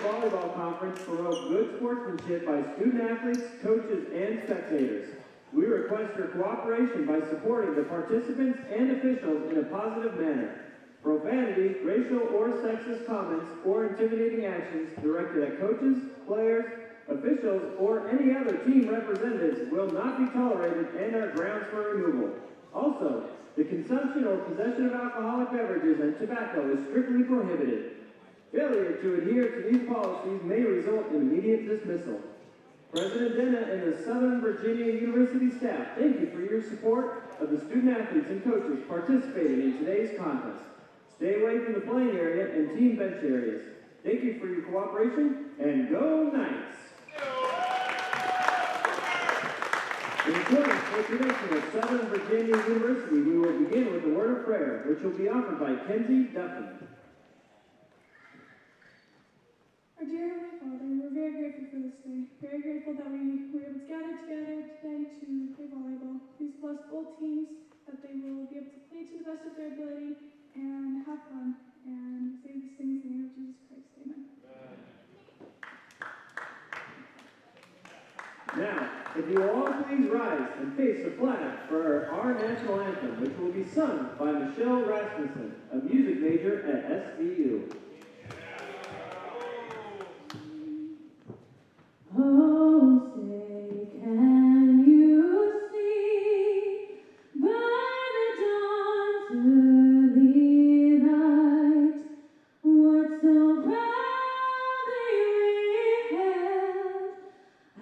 Volleyball Conference promotes good sportsmanship by student athletes, coaches, and spectators. We request your cooperation by supporting the participants and officials in a positive manner. Profanity, racial or sexist comments, or intimidating actions directed at coaches, players, officials, or any other team representatives will not be tolerated and are grounds for removal. Also, the consumption or possession of alcoholic beverages and tobacco is strictly prohibited. Failure to adhere to these policies may result in immediate dismissal. President Denna and the Southern Virginia University staff thank you for your support of the student athletes and coaches participating in today's contest. Stay away from the playing area and team bench areas. Thank you for your cooperation, and go Knights! In accordance with the tradition of Southern Virginia University, we will begin with a word of prayer, which will be offered by Kenzie Duffin. Our dear Heavenly Father, we're very grateful for this day. Very grateful that we were able to gather together today to play volleyball. Please bless both teams, that they will be able to play to the best of their ability and have fun. And say these things in the name of Jesus Christ. Amen. Now, if the you will all please rise and face the flag for our national anthem, which will be sung by Michelle Rasmussen, a music major at SVU. Oh, say, can you see by the dawn's early light what so proudly we hailed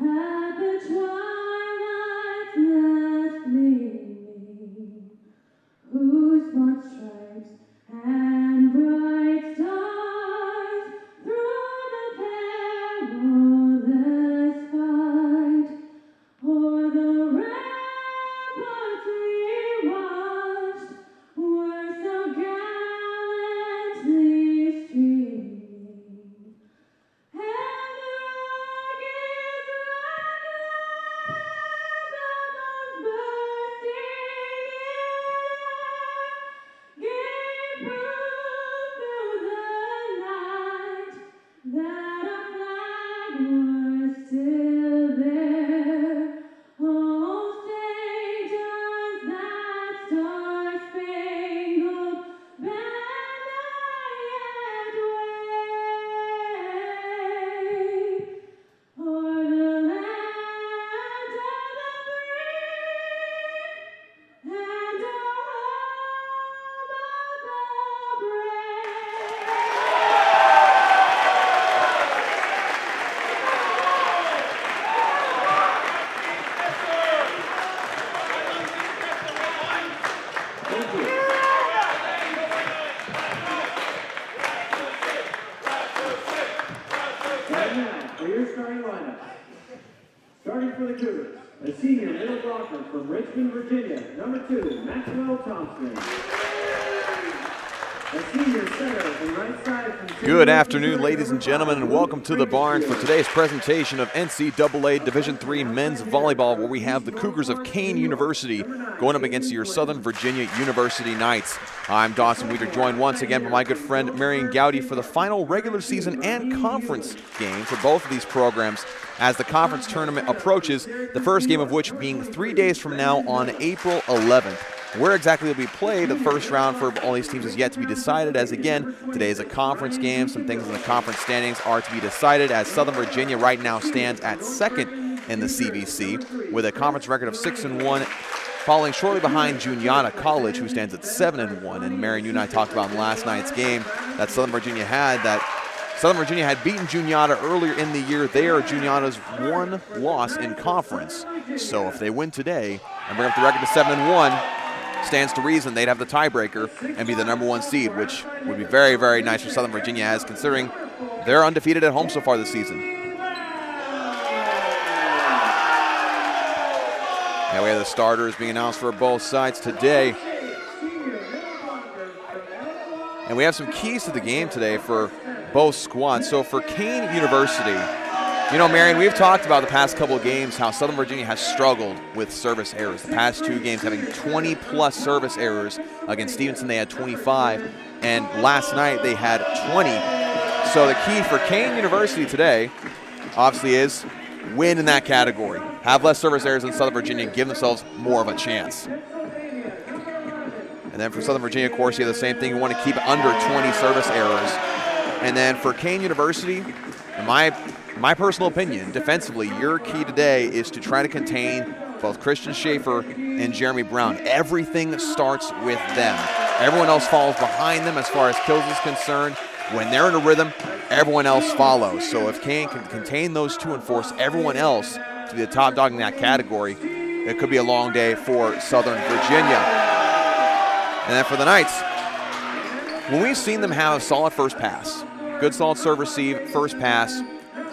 at the twilight's last gleaming, whose broad stripes and bright stars through the perilous fight o'er the ramparts we watched were so gallantly streaming, and the rocket's red bursting gave proof through the night that our flag was still there. Oh, say does that star-spangled banner yet wave o'er the land of the free and home of the brave? Thank you. Right now, for your starting lineup. Starting for the Cougars, a senior middle blocker from Richmond, Virginia, number 2, Maxwell Thompson. A senior center and right side from Good afternoon, ladies and gentlemen, and welcome to the barn for today's presentation of NCAA Division III men's volleyball, where we have the Cougars of Kean University going up against your Southern Virginia University Knights. I'm Dawson Weeder, joined once again by my good friend Marion Gowdy for the final regular season and conference game for both of these programs as the conference tournament approaches, the first game of which being 3 days from now on April 11th. Where exactly will be played, the first round for all these teams is yet to be decided, as again, today is a conference game. Some things in the conference standings are to be decided, as Southern Virginia right now stands at second in the CVC with a conference record of 6-1, following shortly behind Juniata College, who stands at 7-1. And Marion, you and I talked about in last night's game that Southern Virginia had beaten Juniata earlier in the year. They are Juniata's one loss in conference. So if they win today and bring up the record to 7-1, stands to reason they'd have the tiebreaker and be the number 1 seed, which would be very, very nice for Southern Virginia, as considering they're undefeated at home so far this season. Now we have the starters being announced for both sides today. And we have some keys to the game today for both squads. So for Kean University, you know, Marion, we've talked about the past couple of games how Southern Virginia has struggled with service errors. The past 2 games having 20-plus service errors. Against Stevenson, they had 25, and last night they had 20. So the key for Kean University today, obviously, is win in that category. Have less service errors than Southern Virginia and give themselves more of a chance. And then for Southern Virginia, of course, you have the same thing. You want to keep under 20 service errors. And then for Kean University, in my personal opinion, defensively, your key today is to try to contain both Christian Schaefer and Jeremy Brown. Everything starts with them. Everyone else falls behind them as far as kills is concerned. When they're in a rhythm, everyone else follows. So if Kean can contain those two and force everyone else to be the top dog in that category, it could be a long day for Southern Virginia. And then for the Knights, when we've seen them have a solid first pass, good solid serve receive, first pass,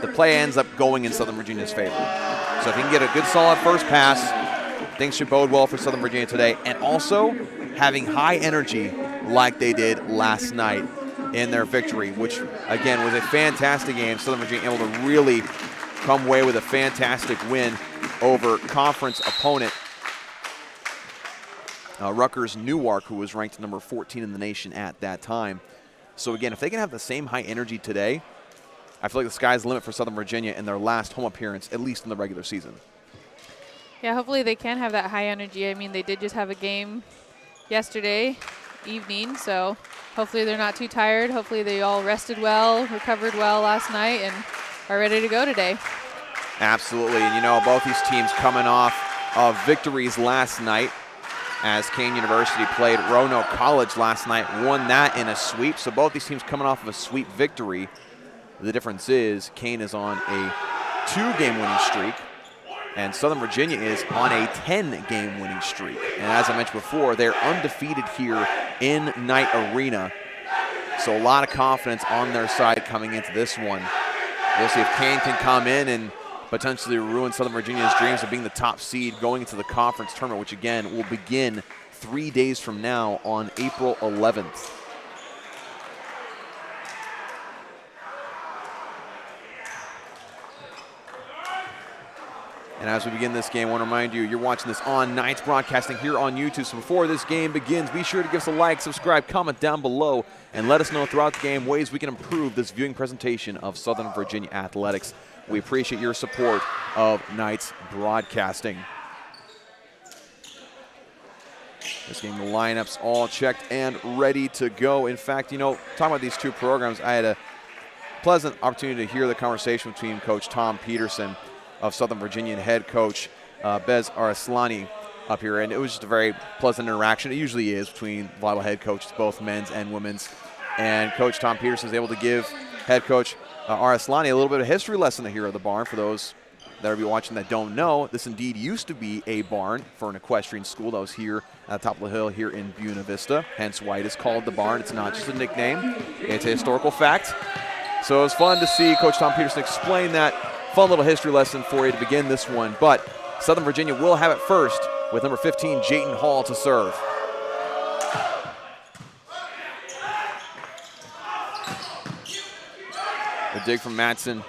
the play ends up going in Southern Virginia's favor. So if you can get a good solid first pass, things should bode well for Southern Virginia today. And also having high energy like they did last night in their victory, which again was a fantastic game. Southern Virginia able to really come away with a fantastic win over conference opponent Rutgers Newark, who was ranked number 14 in the nation at that time. So again, if they can have the same high energy today, I feel like the sky's the limit for Southern Virginia in their last home appearance, at least in the regular season. Yeah, hopefully they can have that high energy. I mean, they did just have a game yesterday evening, so hopefully they're not too tired. Hopefully they all rested well, recovered well last night, and are ready to go today. Absolutely, and you know, both these teams coming off of victories last night as Kean University played Roanoke College last night, won that in a sweep. So both these teams coming off of a sweep victory. The difference is Kean is on a 2-game winning streak, and Southern Virginia is on a 10-game winning streak. And as I mentioned before, they're undefeated here in Knight Arena. So a lot of confidence on their side coming into this one. We'll see if Kean can come in and potentially ruin Southern Virginia's dreams of being the top seed going into the conference tournament, which again will begin 3 days from now on April 11th. And as we begin this game, I want to remind you, you're watching this on Knights Broadcasting here on YouTube. So before this game begins, be sure to give us a like, subscribe, comment down below, and let us know throughout the game ways we can improve this viewing presentation of Southern Virginia athletics. We appreciate your support of Knights Broadcasting. This game, the lineups all checked and ready to go. In fact, you know, talking about these two programs, I had a pleasant opportunity to hear the conversation between Coach Tom Peterson of Southern Virginia and head coach Bez Araslani up here, and it was just a very pleasant interaction. It usually is between volleyball head coaches, both men's and women's. And Coach Tom Peterson is able to give head coach Araslani a little bit of a history lesson here at the barn. For those that will be watching that don't know, this indeed used to be a barn for an equestrian school that was here at the top of the hill here in Buena Vista, hence why it is called the barn. It's not just a nickname, it's a historical fact. So it was fun to see Coach Tom Peterson explain that. Fun little history lesson for you to begin this one, but Southern Virginia will have it first with number 15, Jayton Hall, to serve. The dig from Madsen.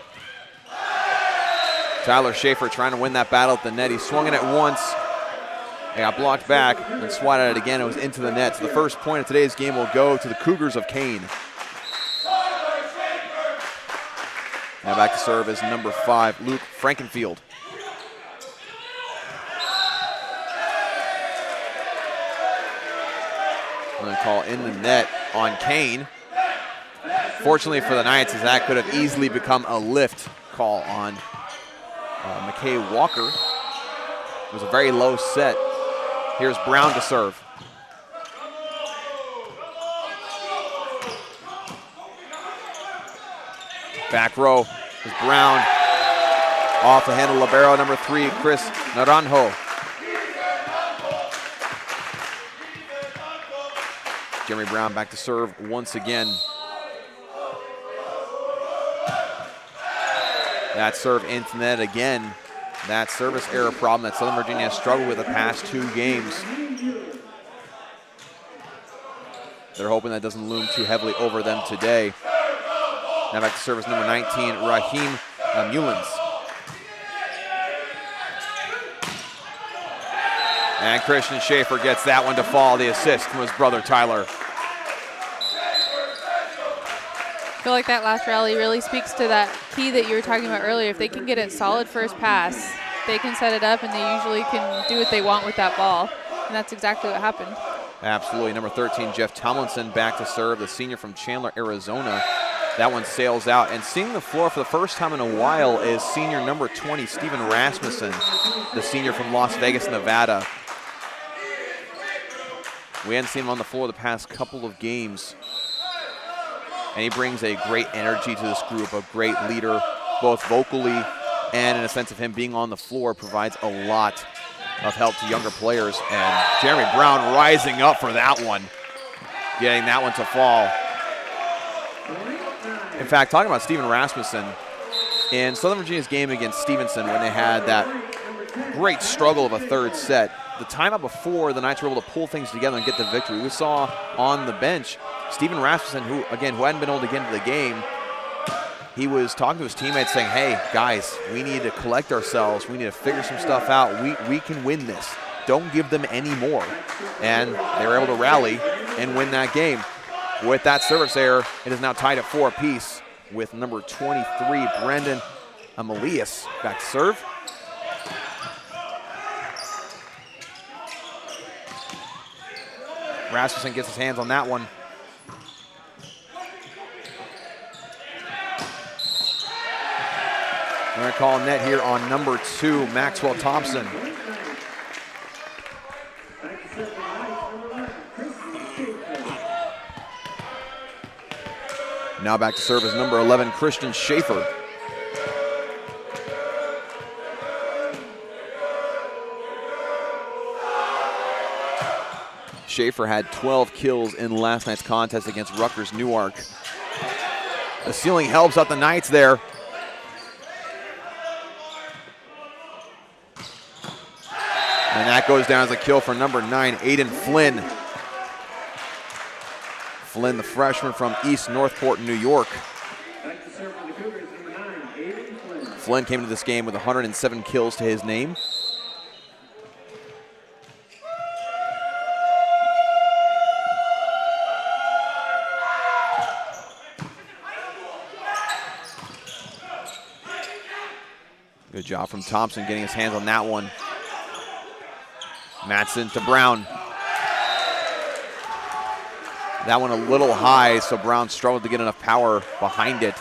Tyler Schaefer trying to win that battle at the net. He swung it at once. He got blocked back and swatted at it again. It was into the net. So the first point of today's game will go to the Cougars of Kean. Now back to serve is number 5, Luke Frankenfield. I'm going to call in the net on Kean. Fortunately for the Knights, as that could have easily become a lift call on McKay Walker. It was a very low set. Here's Brown to serve. Back row is Brown. Off the handle, libero number 3, Chris Naranjo. Jeremy Brown back to serve once again. That serve into net again. That service error problem that Southern Virginia has struggled with the past 2 games. They're hoping that doesn't loom too heavily over them today. Now back to service number 19, Raheem Mullins. And Christian Schaefer gets that one to fall, the assist from his brother Tyler. I feel like that last rally really speaks to that key that you were talking about earlier. If they can get it solid first pass, they can set it up and they usually can do what they want with that ball. And that's exactly what happened. Absolutely. Number 13, Jeff Tomlinson back to serve, the senior from Chandler, Arizona. That one sails out. And seeing the floor for the first time in a while is senior number 20, Steven Rasmussen, the senior from Las Vegas, Nevada. We hadn't seen him on the floor the past couple of games. And he brings a great energy to this group, a great leader, both vocally and in a sense of him being on the floor, provides a lot of help to younger players. And Jeremy Brown rising up for that one, getting that one to fall. In fact, talking about Steven Rasmussen, in Southern Virginia's game against Stevenson when they had that great struggle of a third set, the timeout before the Knights were able to pull things together and get the victory, we saw on the bench Steven Rasmussen, who hadn't been able to get into the game, he was talking to his teammates saying, hey, guys, we need to collect ourselves. We need to figure some stuff out. We can win this. Don't give them any more. And they were able to rally and win that game. With that service error, it is now tied at 4 apiece with number 23, Brendan Amelius, back to serve. Rasmussen gets his hands on that one. We're going to call net here on number 2, Maxwell Thompson. Now back to serve is number 11, Christian Schaefer. Schaefer had 12 kills in last night's contest against Rutgers Newark. The ceiling helps out the Knights there. And that goes down as a kill for number 9, Aiden Flynn. Flynn, the freshman from East Northport, New York. Back to serve for the Cougars, number 9, Aiden Flynn. Flynn came to this game with 107 kills to his name. Good job from Thompson getting his hands on that one. Mattson to Brown. That one a little high, so Brown struggled to get enough power behind it.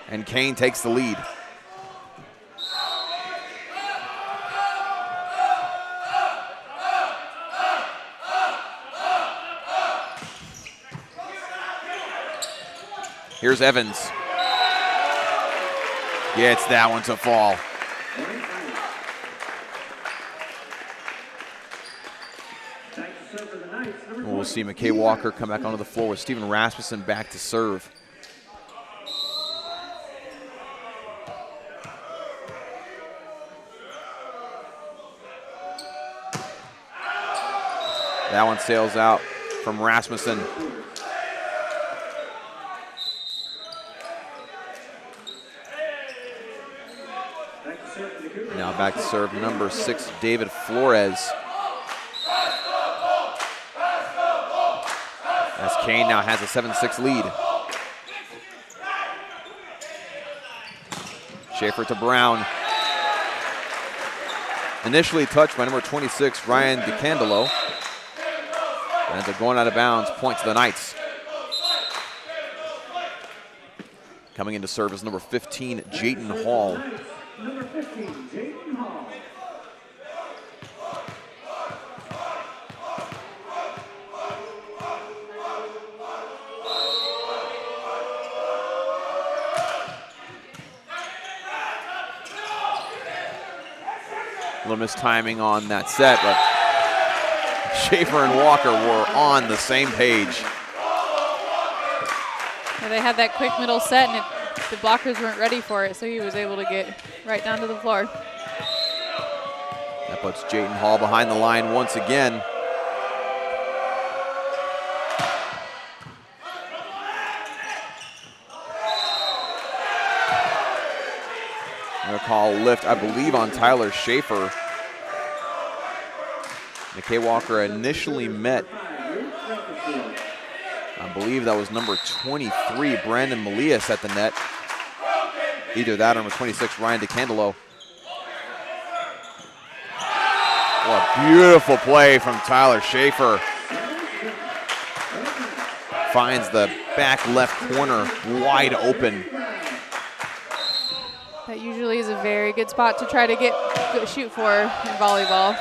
And Kean takes the lead. Here's Evans. Gets that one to fall. We'll see McKay Walker come back onto the floor with Stephen Rasmussen back to serve. That one sails out from Rasmussen. Now back to serve number 6, David Flores. As Kean now has a 7-6 lead. Schaefer to Brown. Initially touched by number 26, Ryan DeCandelo. And they're going out of bounds, point to the Knights. Coming into serve is number 15, Jayton Hall. Number 15, Jayton Hall. A little mistiming on that set, but Schaefer and Walker were on the same page. Yeah, they had that quick middle set, and the blockers weren't ready for it, so he was able to get right down to the floor. That puts Jayton Hall behind the line once again. I'm going to call a lift, I believe, on Tyler Schaefer. McKay Walker initially met, I believe that was number 23, Brandon Melias at the net. Either that or number 26, Ryan DeCandelo. What a beautiful play from Tyler Schaefer. Finds the back left corner wide open. That usually is a very good spot to try to shoot for in volleyball.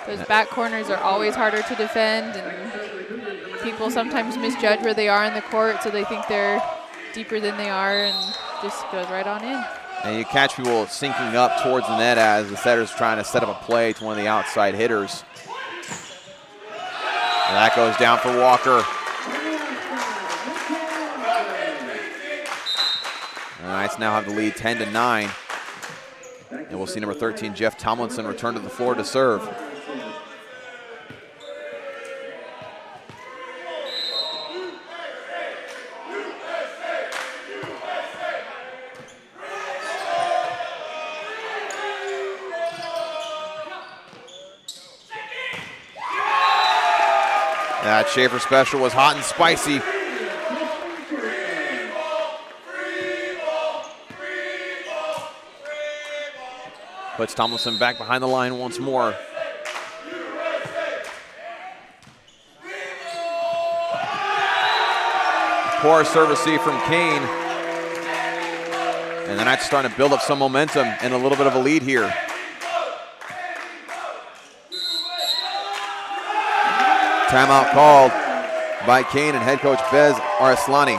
Those back corners are always harder to defend, and people sometimes misjudge where they are in the court, so they think they're deeper than they are, and just goes right on in. And you catch people sinking up towards the net as the setter's trying to set up a play to one of the outside hitters. And that goes down for Walker. The Knights now have the lead 10-9. And we'll see number 13, Jeff Tomlinson, return to the floor to serve. That Schaefer special was hot and spicy. Puts Tomlinson back behind the line once more. Poor serve receive from Kean. And the Knights are starting to build up some momentum and a little bit of a lead here. Timeout called by Kean and head coach Bez Arslani.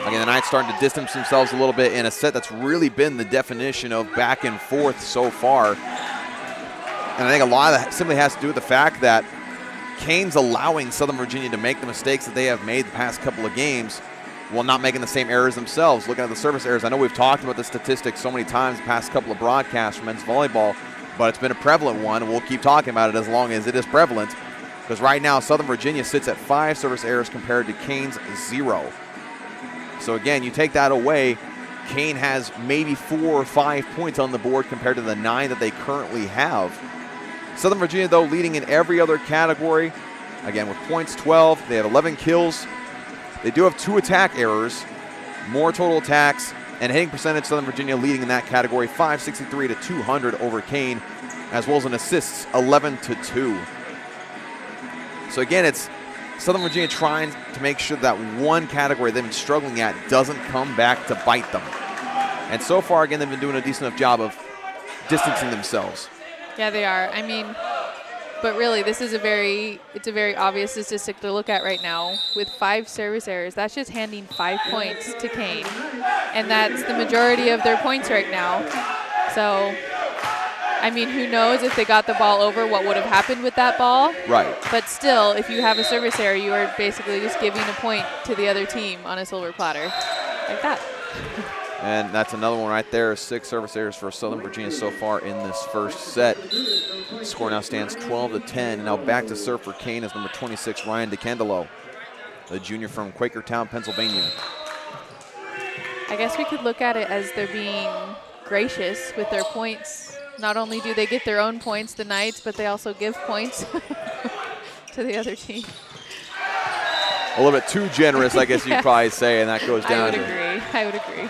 Again, the Knights starting to distance themselves a little bit in a set that's really been the definition of back and forth so far. And I think a lot of that simply has to do with the fact that Kean's allowing Southern Virginia to make the mistakes that they have made the past couple of games while not making the same errors themselves. Looking at the service errors, I know we've talked about the statistics so many times the past couple of broadcasts for men's volleyball, but it's been a prevalent one, and we'll keep talking about it as long as it is prevalent, because right now Southern Virginia sits at 5 service errors compared to Kean's 0. So again, you take that away, Kean has maybe 4 or 5 points on the board compared to the 9 that they currently have. Southern Virginia, though, leading in every other category. Again, with points 12, they have 11 kills. They do have 2 attack errors, more total attacks, and hitting percentage, Southern Virginia leading in that category, 563 to 200 over Kean, as well as in assists, 11 to 2. So again, it's Southern Virginia trying to make sure that one category they've been struggling at doesn't come back to bite them. And so far, again, they've been doing a decent enough job of distancing themselves. Yeah, they are. I mean, but really, this is it's a very obvious statistic to look at right now. With 5 service errors, that's just handing 5 points to Kean. And that's the majority of their points right now. So, I mean, who knows if they got the ball over, what would have happened with that ball. Right. But still, if you have a service error, you are basically just giving a point to the other team on a silver platter. Like that. And that's another one right there. 6 service errors for Southern Virginia so far in this first set. The score now stands 12-10. Now back to serve for Kean is number 26, Ryan DeCandelo, the junior from Quakertown, Pennsylvania. I guess we could look at it as they're being gracious with their points. Not only do they get their own points, the Knights, but they also give points to the other team. A little bit too generous, I guess you'd probably say, and that goes down I would agree.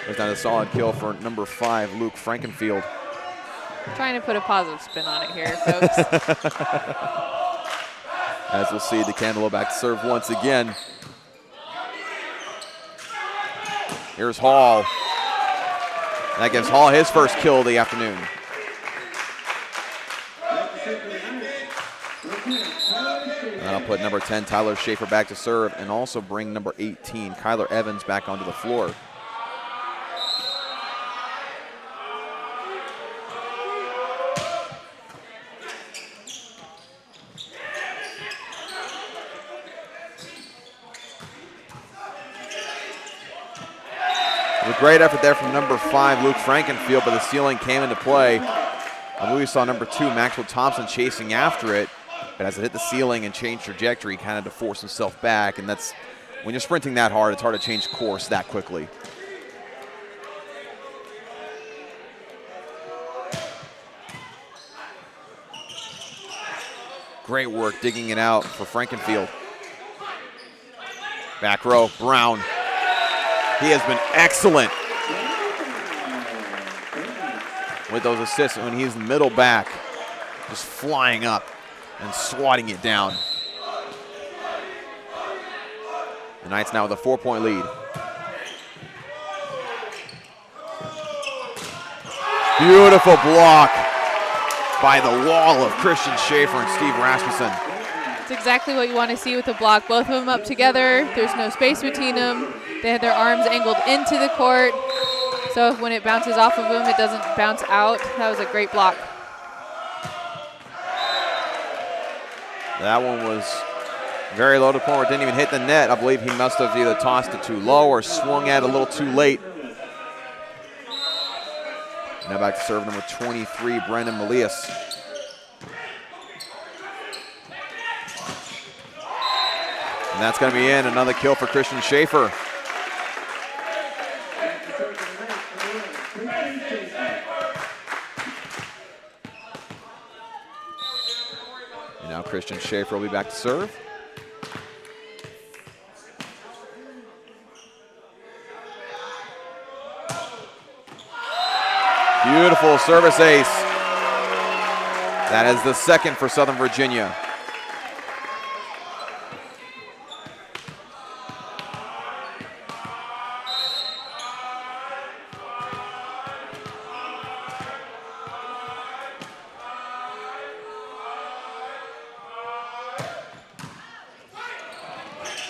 Goes down to a solid kill for number 5, Luke Frankenfield. Trying to put a positive spin on it here, folks. As we'll see, DeCandelo back to serve once again. Here's Hall. That gives Hall his first kill of the afternoon. That'll put number 10, Tyler Schaefer, back to serve, and also bring number 18, Kyler Evans, back onto the floor. It was a great effort there from number 5, Luke Frankenfield, but the ceiling came into play. I believe we saw number 2, Maxwell Thompson, chasing after it, but as it hit the ceiling and changed trajectory, kind of to force himself back, and that's, when you're sprinting that hard, it's hard to change course that quickly. Great work digging it out for Frankenfield. Back row, Brown. He has been excellent with those assists when he's middle back, just flying up and swatting it down. The Knights now with a 4-point lead. Beautiful block by the wall of Christian Schaefer and Steve Rasmussen. It's exactly what you want to see with the block. Both of them up together. There's no space between them. They had their arms angled into the court. So when it bounces off of them, it doesn't bounce out. That was a great block. That one was very low to the point where it didn't even hit the net. I believe he must have either tossed it too low or swung at it a little too late. Now back to serve number 23, Brendan Melias. And that's going to be in. Another kill for Christian Schaefer. And now Christian Schaefer will be back to serve. Beautiful service ace. That is the second for Southern Virginia.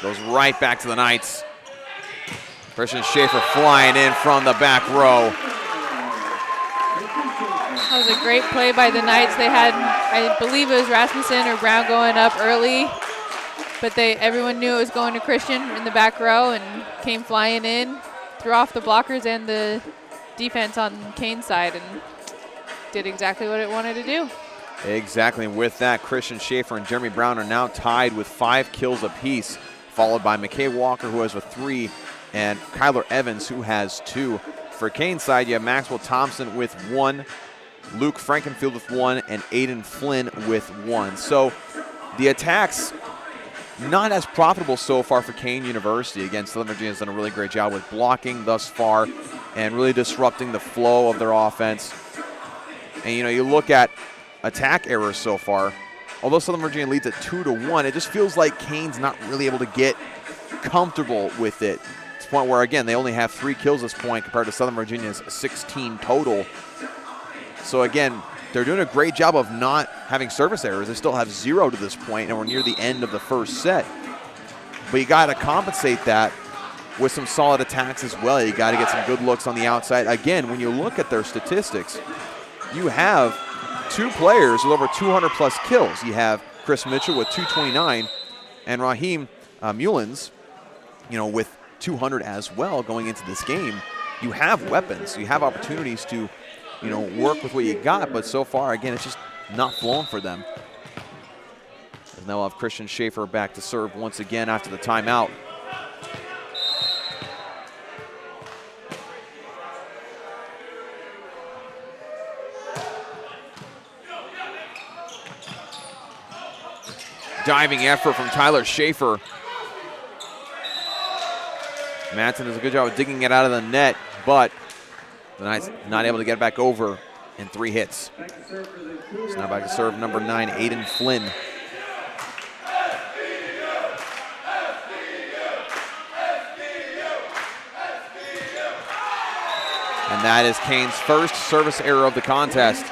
Goes right back to the Knights. Christian Schaefer flying in from the back row. That was a great play by the Knights. They had, I believe it was Rasmussen or Brown going up early, but everyone knew it was going to Christian in the back row and came flying in, threw off the blockers and the defense on Kean's side and did exactly what it wanted to do. Exactly, and with that, Christian Schaefer and Jeremy Brown are now tied with 5 kills apiece, followed by McKay Walker, who has with 3, and Kyler Evans, who has 2. For Kean's side, you have Maxwell Thompson with 1, Luke Frankenfield with 1, and Aiden Flynn with 1. So the attacks not as profitable so far for Kean University. Again, Southern Virginia has done a really great job with blocking thus far and really disrupting the flow of their offense. And you look at attack errors so far. Although Southern Virginia leads at 2-1, it just feels like Kean's not really able to get comfortable with it. It's a point where, again, they only have 3 kills this point compared to Southern Virginia's 16 total. So again, they're doing a great job of not having service errors. They still have 0 to this point, and we're near the end of the first set. But you got to compensate that with some solid attacks as well. You got to get some good looks on the outside. Again, when you look at their statistics, you have 2 players with over 200-plus kills. You have Chris Mitchell with 229 and Raheem Mullins, with 200 as well going into this game. You have weapons. You have opportunities to, work with what you got, but so far, again, it's just not flowing for them. And now we'll have Christian Schaefer back to serve once again after the timeout. Diving effort from Tyler Schaefer. Madsen does a good job of digging it out of the net, but the Knights not able to get it back over in 3 hits. So now back to serve number 9, Aiden Flynn. And that is Kean's first service error of the contest.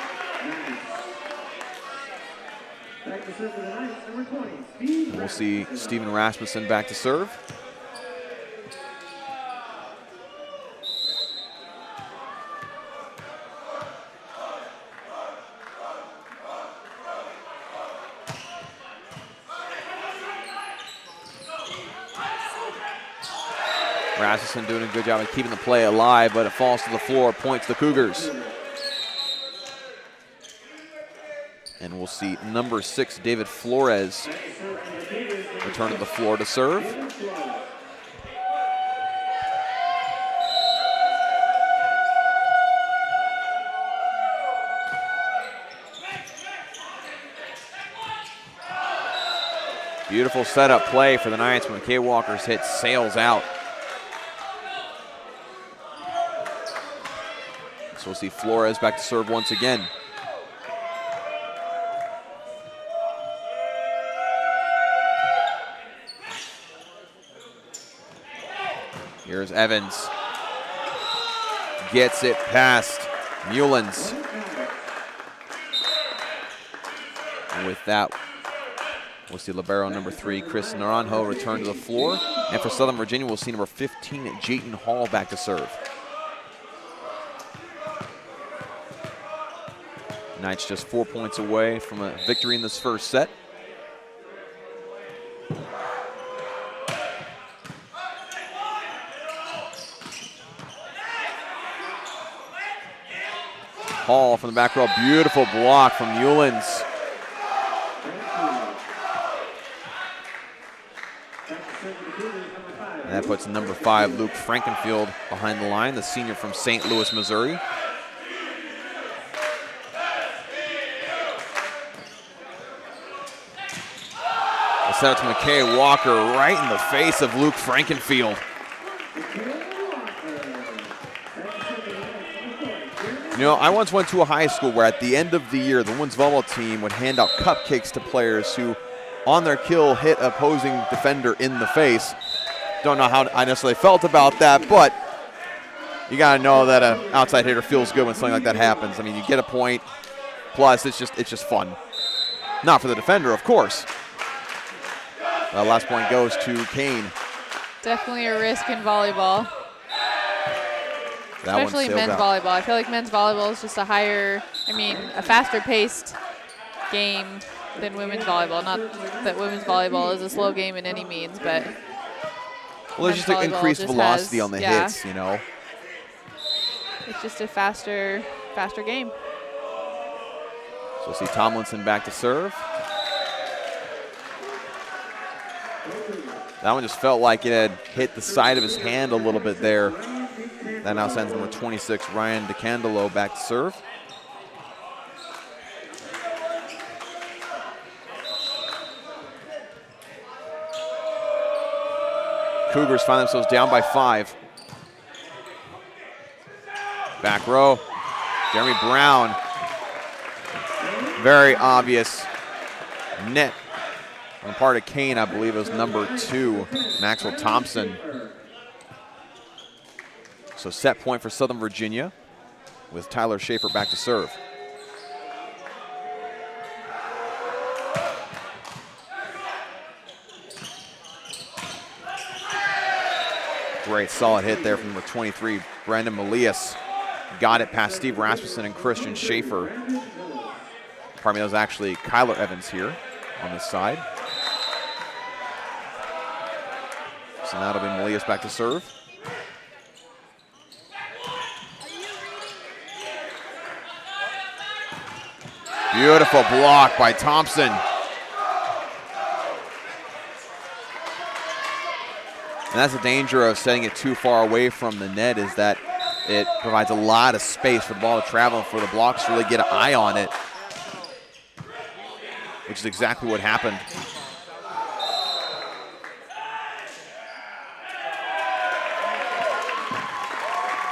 And we'll see Steven Rasmussen back to serve. Rasmussen doing a good job of keeping the play alive, but it falls to the floor, points the Cougars. And we'll see number 6, David Flores, return to the floor to serve. Beautiful setup play for the Knights when McKay Walker's hit sails out. So we'll see Flores back to serve once again. Here's Evans. Gets it past Mullins. And with that, we'll see libero number 3, Chris Naranjo, return to the floor. And for Southern Virginia, we'll see number 15, Jayton Hall, back to serve. Knights just 4 points away from a victory in this first set. Hall from the back row, beautiful block from Mullins. And that puts number 5, Luke Frankenfield, behind the line, the senior from St. Louis, Missouri. The set to McKay Walker right in the face of Luke Frankenfield. I once went to a high school where at the end of the year, the women's volleyball team would hand out cupcakes to players who, on their kill, hit opposing defender in the face. Don't know how I necessarily felt about that, but you got to know that an outside hitter feels good when something like that happens. I mean, you get a point, plus it's just fun. Not for the defender, of course. Last point goes to Kean. Definitely a risk in volleyball. That Especially men's volleyball. I feel like men's volleyball is just a faster paced game than women's volleyball. Not that women's volleyball is a slow game in any means, but well, there's just an increased velocity on the hits, you know. It's just a faster game. So we'll see Tomlinson back to serve. That one just felt like it had hit the side of his hand a little bit there. That now sends number 26, Ryan DeCandelo, back to serve. Cougars find themselves down by 5. Back row, Jeremy Brown. Very obvious net on the part of Kean. I believe it was number 2, Maxwell Thompson. So set point for Southern Virginia with Tyler Schaefer back to serve. Great solid hit there from number 23, Brandon Melias. Got it past Steve Rasmussen and Christian Schaefer. Pardon me, that was actually Kyler Evans here on this side. So now it'll be Melias back to serve. Beautiful block by Thompson. And that's the danger of setting it too far away from the net, is that it provides a lot of space for the ball to travel and for the blocks to really get an eye on it, which is exactly what happened.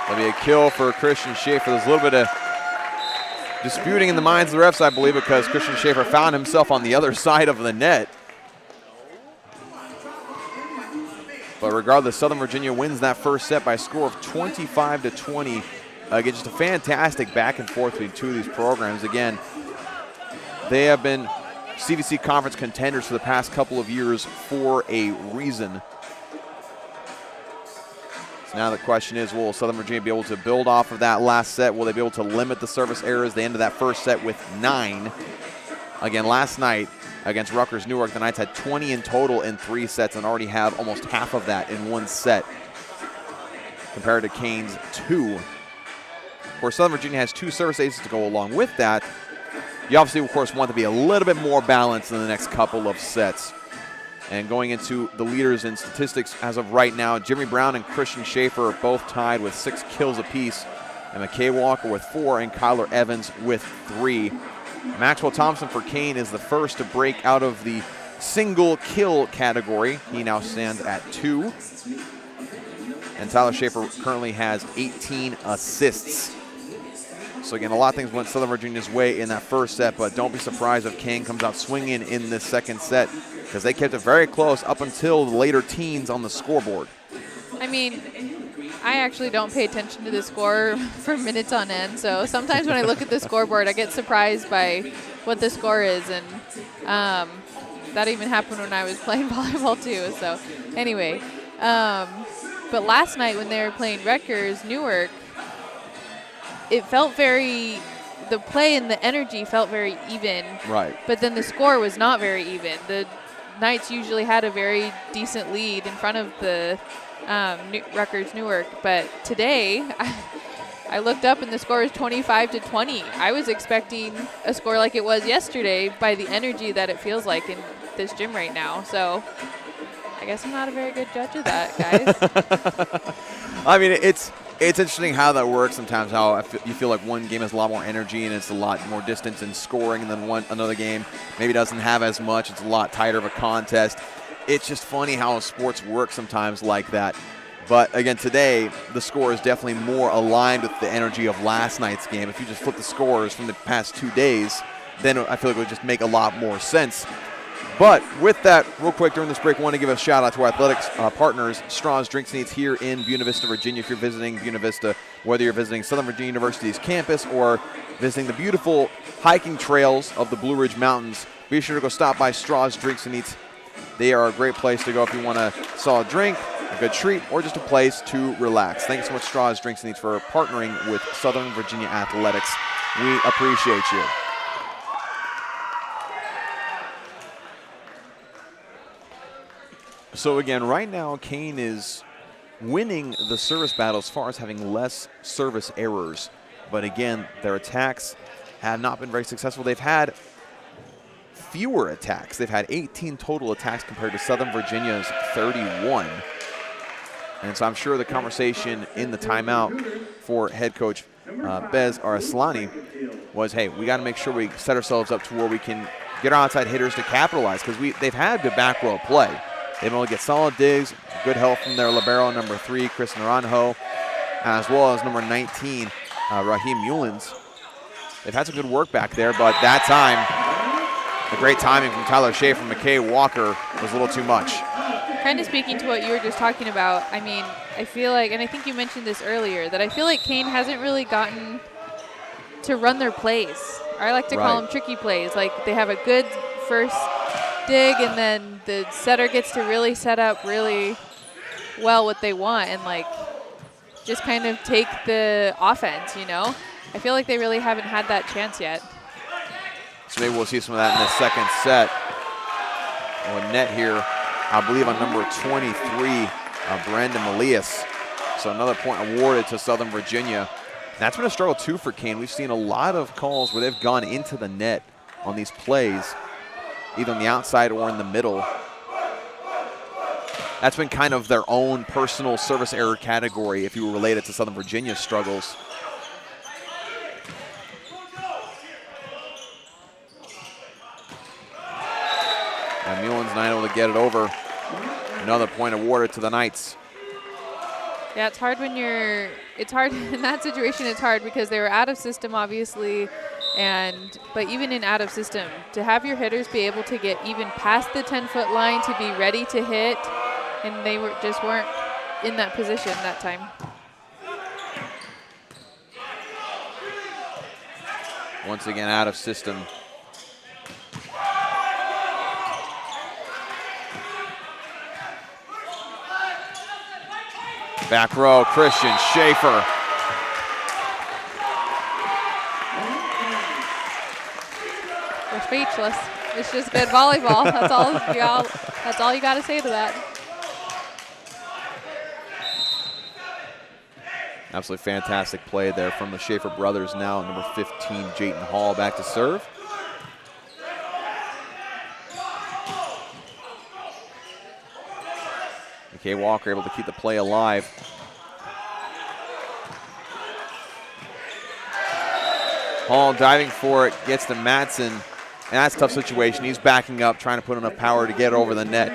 That'll be a kill for Christian Schaefer. There's a little bit of disputing in the minds of the refs, I believe, because Christian Schaefer found himself on the other side of the net. But regardless, Southern Virginia wins that first set by a score of 25-20. Again, just a fantastic back and forth between two of these programs. Again, they have been CVC conference contenders for the past couple of years for a reason. So now the question is, will Southern Virginia be able to build off of that last set? Will they be able to limit the service errors? They ended that first set with 9. Again, last night against Rutgers Newark, the Knights had 20 in total in 3 sets and already have almost half of that in 1 set compared to Kean's 2. Of course, Southern Virginia has 2 service aces to go along with that. You obviously, of course, want to be a little bit more balanced in the next couple of sets. And going into the leaders in statistics as of right now, Jimmy Brown and Christian Schaefer are both tied with 6 kills apiece, and McKay Walker with 4 and Kyler Evans with 3. Maxwell Thompson for Kean is the first to break out of the single kill category. He now stands at 2. And Tyler Schaefer currently has 18 assists. So again, a lot of things went Southern Virginia's way in that first set, but don't be surprised if Kean comes out swinging in this second set, because they kept it very close up until the later teens on the scoreboard. I mean, I actually don't pay attention to the score for minutes on end, so sometimes when I look at the scoreboard, I get surprised by what the score is, and that even happened when I was playing volleyball too. So anyway, but last night when they were playing Rutgers Newark, it felt the play and the energy felt very even. Right. But then the score was not very even. The Knights usually had a very decent lead in front of the Rutgers Newark, but today I looked up and the score is 25-20. I was expecting a score like it was yesterday by the energy that it feels like in this gym right now. So I guess I'm not a very good judge of that, guys. I mean, it's interesting how that works sometimes, how you feel like one game has a lot more energy and it's a lot more distance in scoring, and then another game maybe doesn't have as much. It's a lot tighter of a contest. It's just funny how sports work sometimes like that. But again, today, the score is definitely more aligned with the energy of last night's game. If you just flip the scores from the past 2 days, then I feel like it would just make a lot more sense. But with that, real quick during this break, I want to give a shout out to our athletics partners, Straws Drinks Needs here in Buena Vista, Virginia. If you're visiting Buena Vista, whether you're visiting Southern Virginia University's campus or visiting the beautiful hiking trails of the Blue Ridge Mountains, be sure to go stop by Straws Drinks Needs They are a great place to go if you want a solid drink, a good treat, or just a place to relax. Thank you so much, Straws, Drinks, and Eats, for partnering with Southern Virginia Athletics. We appreciate you. So again, right now, Kean is winning the service battle as far as having less service errors. But again, their attacks have not been very successful. They've had fewer attacks. They've had 18 total attacks compared to Southern Virginia's 31. And so I'm sure the conversation in the timeout for head coach Bez Araslani was, hey, we got to make sure we set ourselves up to where we can get our outside hitters to capitalize, because they've had good back row play. They've been able to get solid digs, good help from their libero number 3, Chris Naranjo, as well as number 19, Raheem Mullins. They've had some good work back there, but that time, the great timing from Tyler Schaefer and McKay Walker was a little too much. Kind of speaking to what you were just talking about, I mean, I feel like, and I think you mentioned this earlier, that I feel like Kean hasn't really gotten to run their plays. I like to call them tricky plays. Like, they have a good first dig, and then the setter gets to really set up really well what they want and, like, just kind of take the offense, you know? I feel like they really haven't had that chance yet. So maybe we'll see some of that in the second set. On net here, I believe on number 23, Brandon Melias. So another point awarded to Southern Virginia. That's been a struggle too for Kean. We've seen a lot of calls where they've gone into the net on these plays, either on the outside or in the middle. That's been kind of their own personal service error category if you were related to Southern Virginia's struggles. And Mullins not able to get it over. Another point awarded to the Knights. Yeah, it's hard when you're, it's hard in that situation. It's hard because they were out of system, obviously, but even in out of system, to have your hitters be able to get even past the 10-foot line to be ready to hit, and they just weren't in that position that time. Once again, out of system. Back row, Christian Schaefer. We're speechless. It's just good volleyball. That's all you got to say to that. Absolutely fantastic play there from the Schaefer brothers. Now number 15, Jayton Hall, back to serve. McKay Walker able to keep the play alive. Hall diving for it, gets to Madsen, and that's a tough situation. He's backing up, trying to put enough power to get over the net.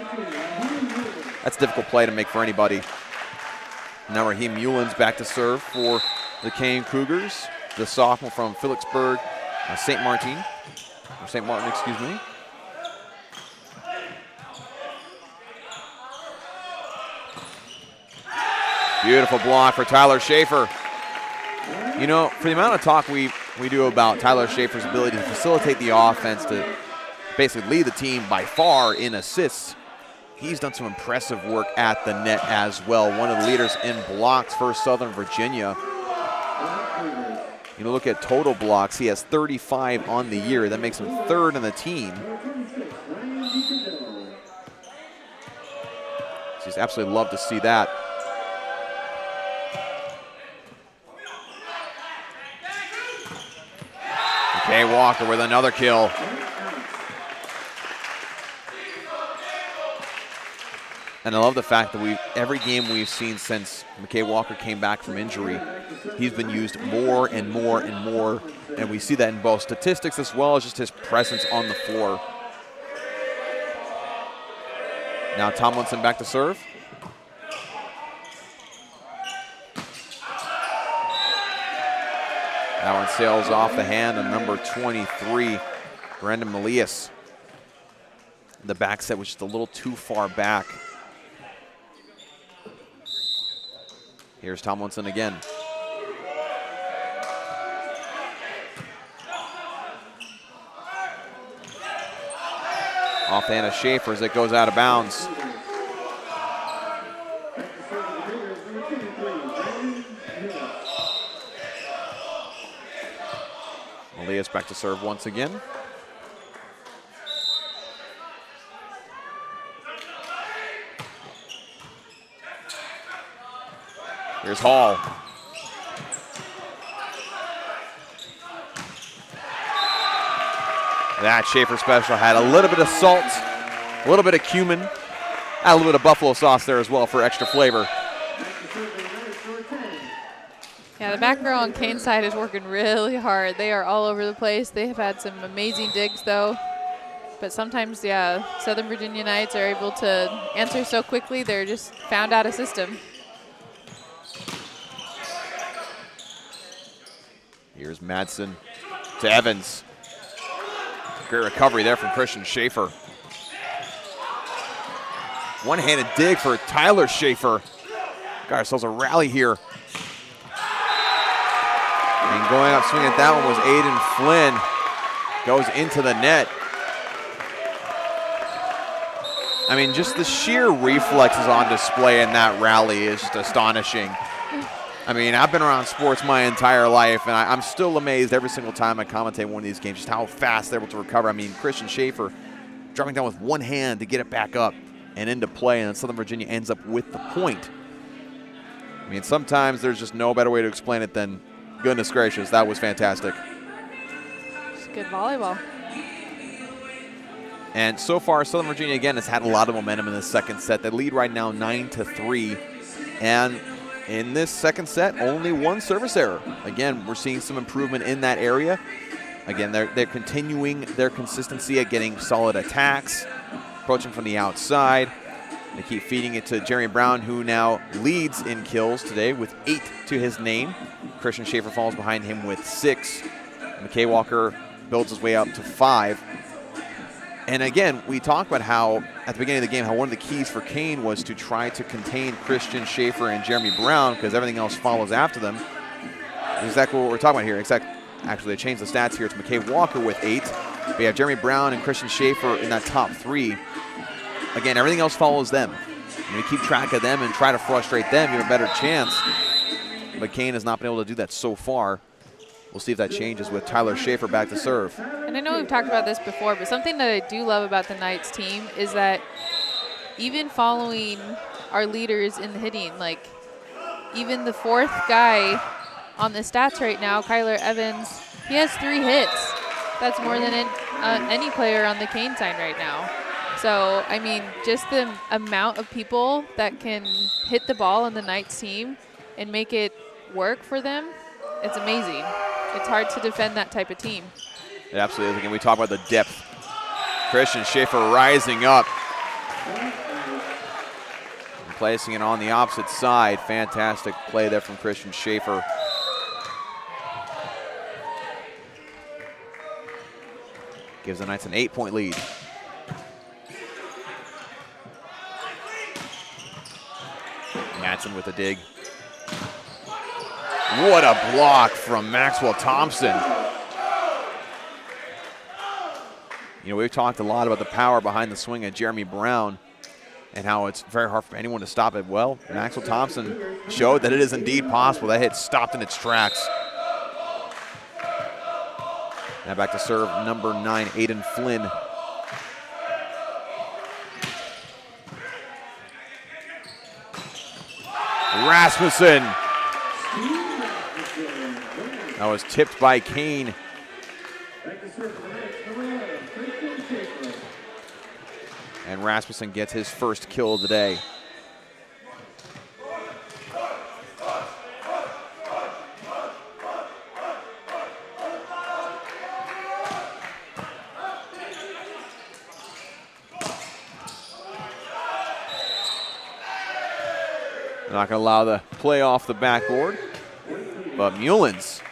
That's a difficult play to make for anybody. Now Raheem Mullins back to serve for the Kean Cougars, the sophomore from Phillipsburg, St. Martin, excuse me. Beautiful block for Tyler Schaefer. You know, for the amount of talk we do about Tyler Schaefer's ability to facilitate the offense, to basically lead the team by far in assists, he's done some impressive work at the net as well. One of the leaders in blocks for Southern Virginia. You know, look at total blocks. He has 35 on the year. That makes him third in the team. Just absolutely love to see that. McKay Walker with another kill. And I love the fact that every game we've seen since McKay Walker came back from injury, he's been used more and more and more. And we see that in both statistics as well as just his presence on the floor. Now Tomlinson back to serve. That one sails off the hand of number 23, Brandon Melias. The back set was just a little too far back. Here's Tomlinson again. Off the hand of Schaefer as it goes out of bounds. Elias back to serve once again. Here's Hall. That Schaefer special had a little bit of salt, a little bit of cumin, and a little bit of buffalo sauce there as well for extra flavor. Yeah, the back row on Kean's side is working really hard. They are all over the place. They have had some amazing digs, though. But sometimes, yeah, Southern Virginia Knights are able to answer so quickly. They're just found out a system. Here's Madsen to Evans. Great recovery there from Christian Schaefer. One-handed dig for Tyler Schaefer. Got ourselves a rally here. And going up swinging at that one was Aiden Flynn. Goes into the net. I mean, just the sheer reflexes on display in that rally is just astonishing. I mean, I've been around sports my entire life, and I'm still amazed every single time I commentate one of these games just how fast they're able to recover. I mean, Christian Schaefer dropping down with one hand to get it back up and into play, and then Southern Virginia ends up with the point. I mean, sometimes there's just no better way to explain it than goodness gracious, that was fantastic. It's good volleyball. And so far, Southern Virginia, again, has had a lot of momentum in the second set. They lead right now 9-3, and in this second set, only one service error. Again, we're seeing some improvement in that area. Again, they're continuing their consistency at getting solid attacks, approaching from the outside. They keep feeding it to Jeremy Brown, who now leads in kills today with 8 to his name. Christian Schaefer falls behind him with 6. McKay Walker builds his way up to 5. And again, we talked about how, at the beginning of the game, how one of the keys for Kean was to try to contain Christian Schaefer and Jeremy Brown because everything else follows after them. That's exactly what we're talking about here. Actually, they changed the stats here. It's McKay Walker with 8. We have Jeremy Brown and Christian Schaefer in that top 3. Again, everything else follows them. And you keep track of them and try to frustrate them, you have a better chance. But Kean has not been able to do that so far. We'll see if that changes with Tyler Schaefer back to serve. And I know we've talked about this before, but something that I do love about the Knights team is that even following our leaders in the hitting, like even the 4th guy on the stats right now, Kyler Evans, he has 3 hits. That's more than any player on the Kean side right now. So, I mean, just the amount of people that can hit the ball on the Knights team and make it work for them, it's amazing. It's hard to defend that type of team. It absolutely is. Again, we talk about the depth. Christian Schaefer rising up. And placing it on the opposite side. Fantastic play there from Christian Schaefer. Gives the Knights an 8-point lead. Madsen with a dig. What a block from Maxwell Thompson. You know, we've talked a lot about the power behind the swing of Jeremy Brown and how it's very hard for anyone to stop it. Well, Maxwell Thompson showed that it is indeed possible. That hit stopped in its tracks. Now back to serve number 9, Aiden Flynn. Rasmussen. That was tipped by Kean. And Rasmussen gets his first kill of the day. Not going to allow the play off the backboard. But Mullins,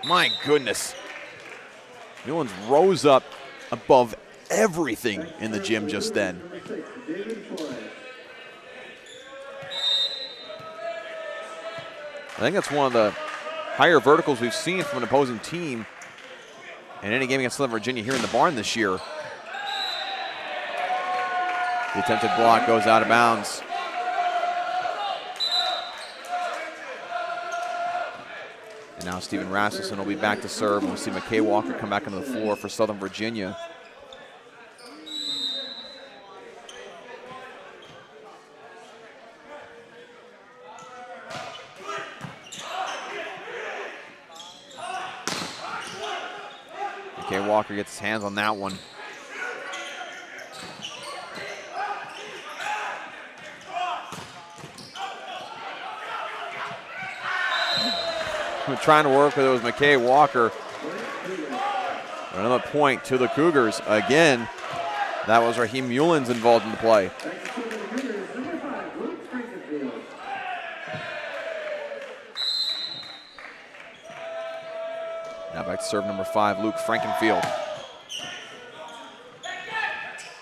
my goodness. Mullins rose up above everything in the gym just then. I think that's one of the higher verticals we've seen from an opposing team in any game against Southern Virginia here in the barn this year. The attempted block goes out of bounds. And now Stephen Rasmussen will be back to serve. We'll see McKay Walker come back onto the floor for Southern Virginia. McKay Walker gets his hands on that one. Trying to work with it was McKay Walker. Another point to the Cougars. Again, that was Raheem Mullins involved in the play. Now back to serve number 5, Luke Frankenfield.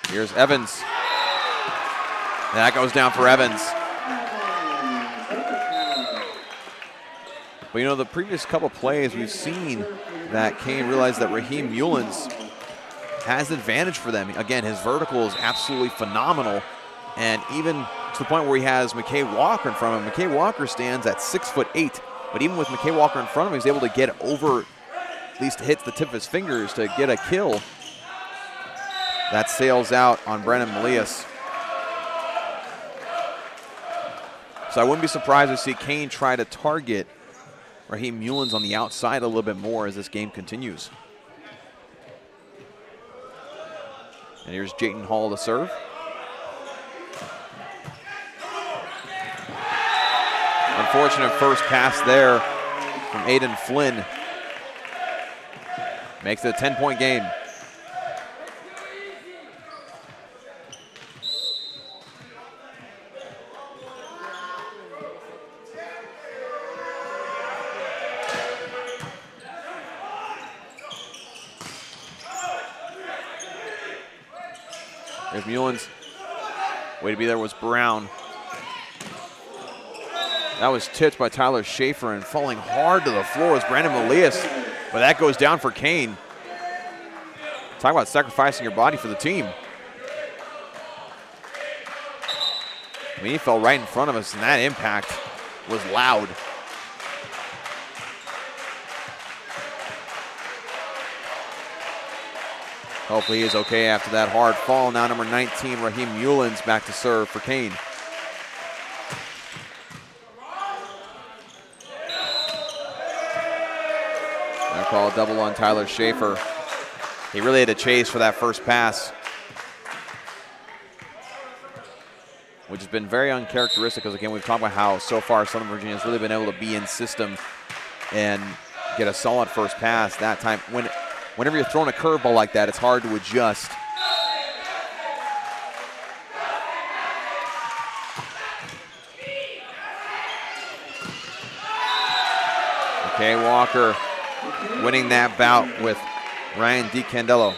Here's Evans. And that goes down for Evans. But you know, the previous couple plays, we've seen that Kean realized that Raheem Mullins has advantage for them. Again, his vertical is absolutely phenomenal. And even to the point where he has McKay Walker in front of him. McKay Walker stands at 6'8", but even with McKay Walker in front of him, he's able to get over, at least hits the tip of his fingers to get a kill. That sails out on Brennan Melias. So I wouldn't be surprised to see Kean try to target Raheem Mullins on the outside a little bit more as this game continues. And here's Jayton Hall to serve. Unfortunate first pass there from Aiden Flynn. Makes it a 10-point game. There's Mullins. Way to be there was Brown. That was tipped by Tyler Schaefer, and falling hard to the floor was Brandon Melias. But that goes down for Kean. Talk about sacrificing your body for the team. I mean, he fell right in front of us, and that impact was loud. Hopefully he is okay after that hard fall. Now number 19, Raheem Mullins, back to serve for Kean. I call a double on Tyler Schaefer. He really had to chase for that first pass, which has been very uncharacteristic because, again, we've talked about how so far Southern Virginia has really been able to be in system and get a solid first pass. That time, whenever you're throwing a curveball like that, it's hard to adjust. Okay, Walker winning that bout with Ryan DiCandello.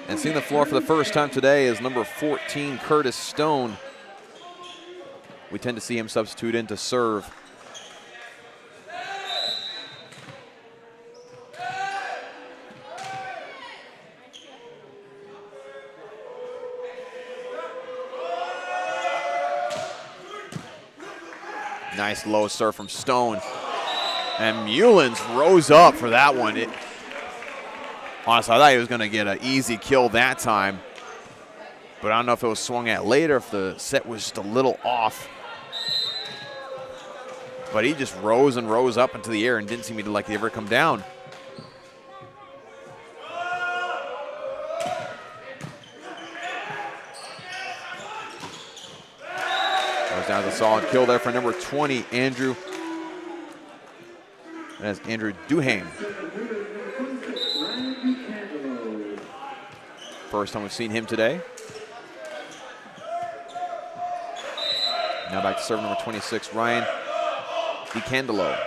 And seeing the floor for the first time today is number 14, Curtis Stone. We tend to see him substitute in to serve. Nice low serve from Stone. And Mullins rose up for that one. Honestly, I thought he was going to get an easy kill that time. But I don't know if it was swung at later, if the set was just a little off. But he just rose and rose up into the air and didn't seem to like ever come down. Down a solid kill there for number 20, Andrew. That's Andrew Duhame. First time we've seen him today. Now back to serve number 26, Ryan DiCandello.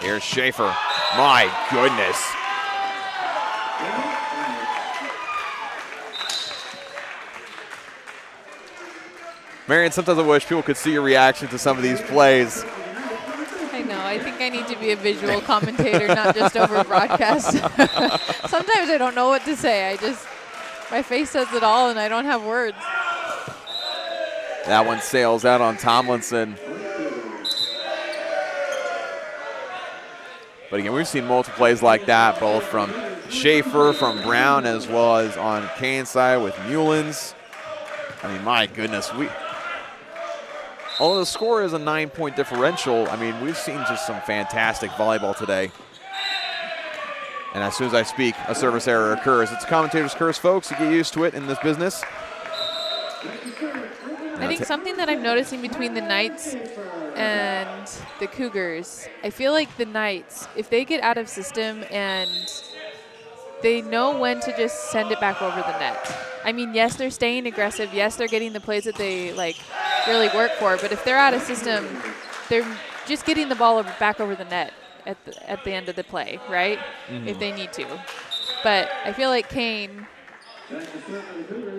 Here's Schaefer. My goodness. Marion, sometimes I wish people could see your reaction to some of these plays. I know. I think think I need to be a visual commentator, not just over broadcast. Sometimes I don't know what to say. My face says it all, and I don't have words. That one sails out on Tomlinson. But again, we've seen multiple plays like that, both from Schaefer, from Brown, as well as on Kean's side with Mullins. I mean, my goodness, although the score is a 9-point differential, I mean, we've seen just some fantastic volleyball today. And as soon as I speak, a service error occurs. It's a commentator's curse, folks. You get used to it in this business. I think something that I'm noticing between the Knights and the Cougars, I feel like the Knights, if they get out of system and they know when to just send it back over the net. I mean, yes, they're staying aggressive. Yes, they're getting the plays that they really work for. But if they're out of system, they're just getting the ball back over the net at the end of the play, right? If they need to. But I feel like Kean,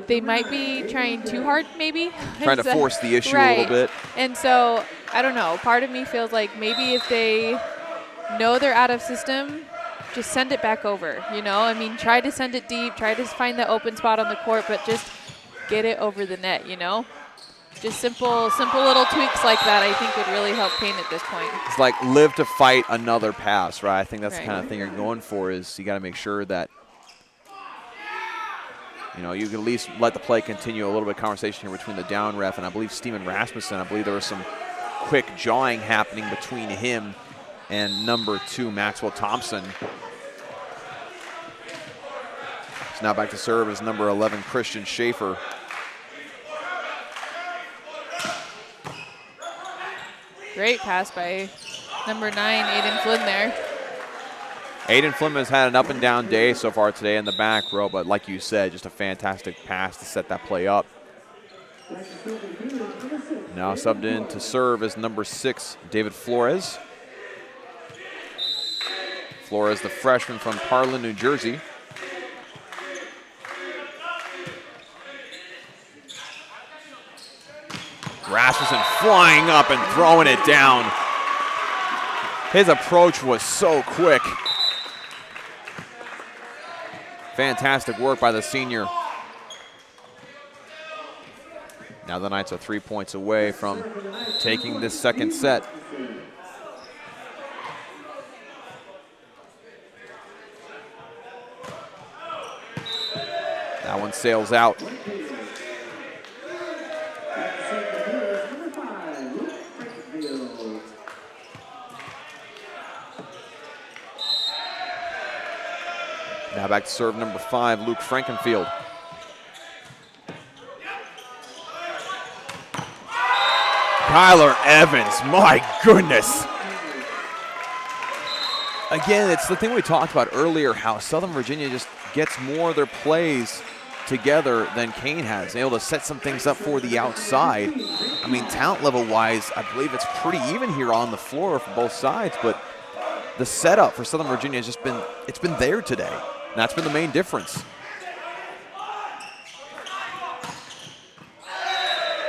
they might be trying too hard, maybe. Trying to force the issue right. a little bit. And so, I don't know. Part of me feels like maybe if they know they're out of system, just send it back over, you know? I mean, try to send it deep, try to find the open spot on the court, but just get it over the net, you know? Just simple little tweaks like that, I think, would really help Kean at this point. It's like live to fight another pass, right? I think that's right. the kind of thing you're going for, is you got to make sure that, you know, you can at least let the play continue. A little bit of conversation here between the down ref and I believe Steven Rasmussen. I believe there was some quick jawing happening between him and number 2, Maxwell Thompson. So now back to serve is number 11, Christian Schaefer. Great pass by number 9, Aiden Flynn there. Aiden Flynn has had an up and down day so far today in the back row, but like you said, just a fantastic pass to set that play up. Now subbed in to serve is number 6, David Flores. Flores, the freshman from Parlin, New Jersey. Rasmussen flying up and throwing it down. His approach was so quick. Fantastic work by the senior. Now the Knights are 3 points away from taking this second set. That one sails out. Now back to serve number 5, Luke Frankenfield. Kyler Evans, my goodness. Again, it's the thing we talked about earlier, how Southern Virginia just gets more of their plays together than Kean has. Able to set some things up for the outside. I mean, talent level-wise, I believe it's pretty even here on the floor for both sides, but the setup for Southern Virginia has just been, it's been there today. And that's been the main difference.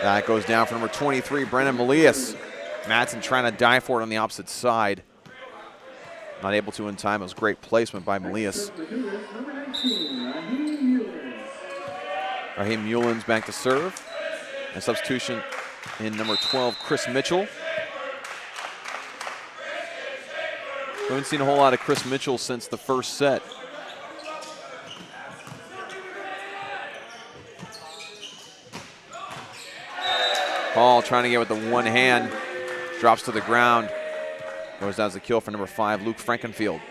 That goes down for number 23, Brennan Melias. Madsen trying to die for it on the opposite side. Not able to in time. It was great placement by Melias. Raheem Mullins back to serve. A substitution in number 12, Chris Mitchell. We haven't seen a whole lot of Chris Mitchell since the first set. Paul trying to get with the one hand, drops to the ground. Goes down as a kill for number 5, Luke Frankenfield.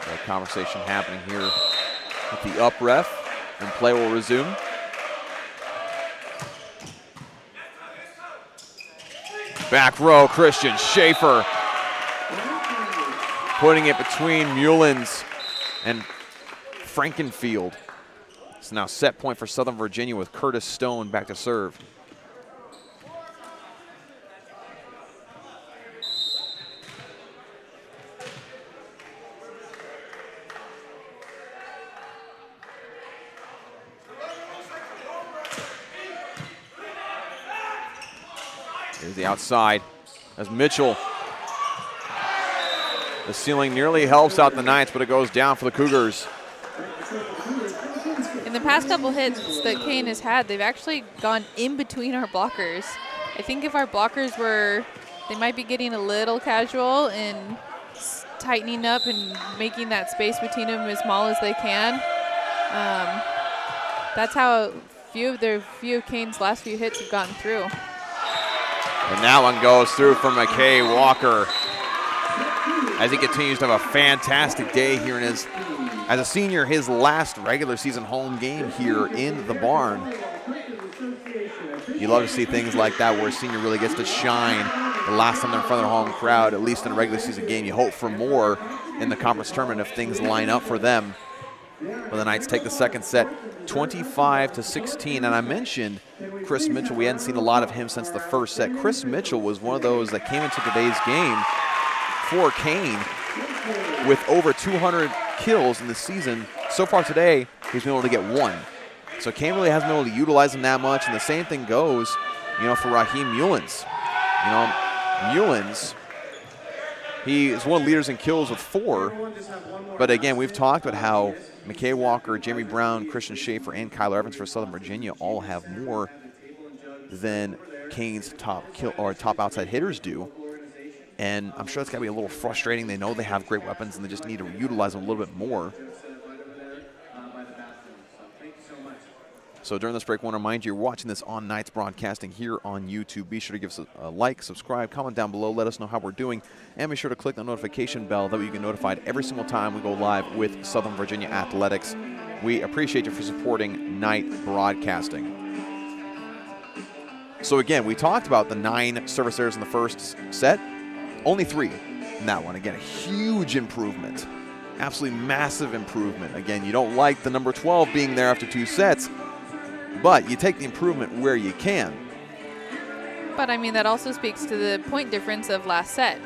That conversation happening here with the up ref, and play will resume. Back row, Christian Schaefer putting it between Mullins and Frankenfield. It's now set point for Southern Virginia with Curtis Stone back to serve. Here's the outside as Mitchell. The ceiling nearly helps out the Knights, but it goes down for the Cougars. In the past couple hits that Kean has had, they've actually gone in between our blockers. I think if our blockers were, they might be getting a little casual and tightening up and making that space between them as small as they can. That's how few of Kean's last few hits have gotten through. And that one goes through for McKay Walker as he continues to have a fantastic day here in his, as a senior, his last regular season home game here in the barn. You love to see things like that where a senior really gets to shine the last time they're in front of their home crowd, at least in a regular season game. You hope for more in the conference tournament if things line up for them. But the Knights take the second set 25-16. And I mentioned Chris Mitchell. We hadn't seen a lot of him since the first set. Chris Mitchell was one of those that came into today's game for Kean with over 200 kills in the season. So far today, he's been able to get one. So Kean really hasn't been able to utilize him that much. And the same thing goes, for Raheem Mullins. Mullins, he is one of the leaders in kills with 4. But again, we've talked about how McKay Walker, Jamie Brown, Christian Schaefer, and Kyler Evans for Southern Virginia all have more than Kean's top outside hitters do. And I'm sure it's got to be a little frustrating. They know they have great weapons and they just need to utilize them a little bit more. So during this break, I want to remind you, you're watching this on Knights Broadcasting here on YouTube. Be sure to give us a like, subscribe, comment down below, let us know how we're doing, and be sure to click the notification bell. That way you get notified every single time we go live with Southern Virginia Athletics. We appreciate you for supporting Knight Broadcasting. So again, we talked about the 9 service errors in the first set. Only 3 in that one. Again, a huge improvement. Absolutely massive improvement. Again, you don't like the number 12 being there after 2 sets, but you take the improvement where you can. But I mean, that also speaks to the point difference of last set.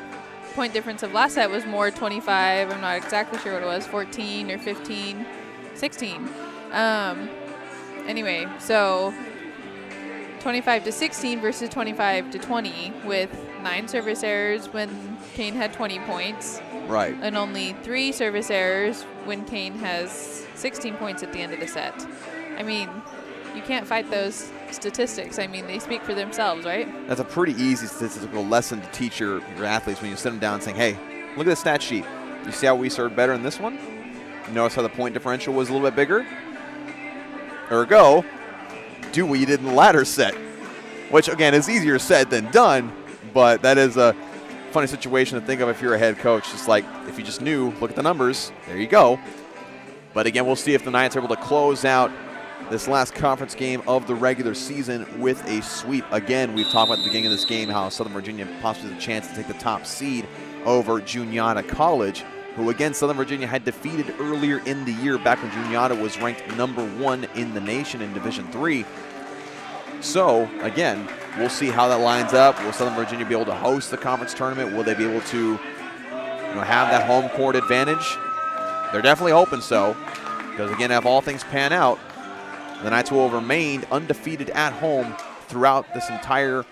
Point difference of last set was more 25, I'm not exactly sure what it was, 14 or 15, 16. Anyway, so 25-16 versus 25-20 with 9 service errors when Kean had 20 points. Right. And only 3 service errors when Kean has 16 points at the end of the set. I mean, you can't fight those statistics. I mean, they speak for themselves, right? That's a pretty easy statistical lesson to teach your athletes when you sit them down saying, hey, look at the stat sheet. You see how we served better in this one? Notice how the point differential was a little bit bigger? Ergo, do what you did in the latter set, which, again, is easier said than done, but that is a funny situation to think of if you're a head coach. Just like, if you just knew, look at the numbers, there you go. But again, we'll see if the Knights are able to close out this last conference game of the regular season with a sweep. Again, we've talked about at the beginning of this game how Southern Virginia possibly has a chance to take the top seed over Juniata College, who, again, Southern Virginia had defeated earlier in the year back when Juniata was ranked #1 in the nation in Division III. So, again, we'll see how that lines up. Will Southern Virginia be able to host the conference tournament? Will they be able to have that home court advantage? They're definitely hoping so, because, again, if all things pan out, the Knights will have remained undefeated at home throughout this entire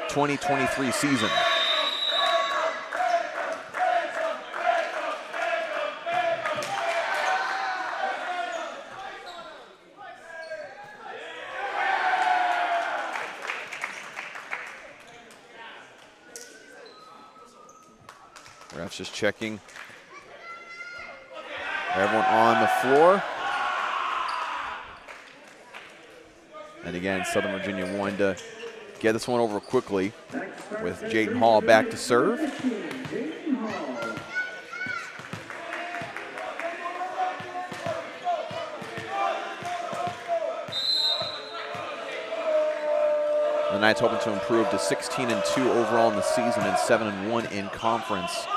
2023 season. Ref's just checking everyone on the floor. And again, Southern Virginia wanted to get this one over quickly with Jaden Hall back to serve. The Knights hoping to improve to 16-2 overall in the season and 7-1 in conference.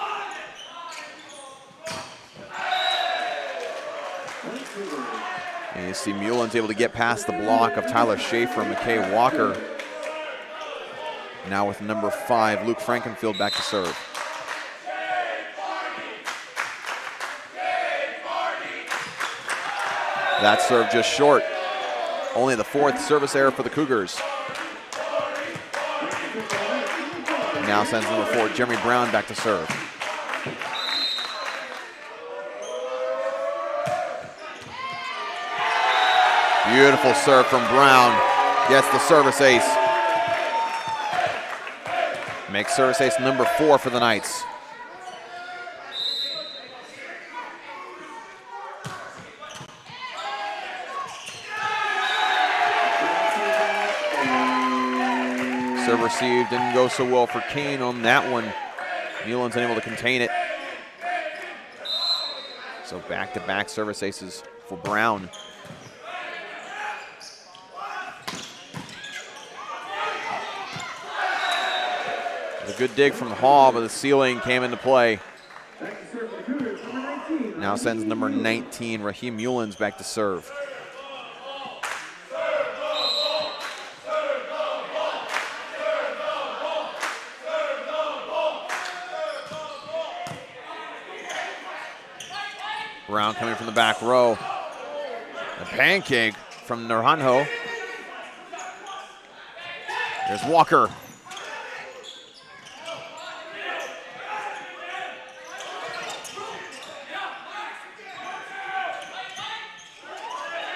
And you see Mullins able to get past the block of Tyler Schaefer and McKay Walker. Now with number 5, Luke Frankenfield back to serve. That serve just short. Only the 4th service error for the Cougars. Now sends number 4, Jeremy Brown, back to serve. Beautiful serve from Brown. Gets the service ace. Makes service ace number 4 for the Knights. Serve received, didn't go so well for Kean on that one. Mulin's unable to contain it. So back-to-back service aces for Brown. A good dig from Hall, but the ceiling came into play. Now sends number 19, Raheem Mullins, back to serve. Brown coming from the back row. A pancake from Naranjo. There's Walker.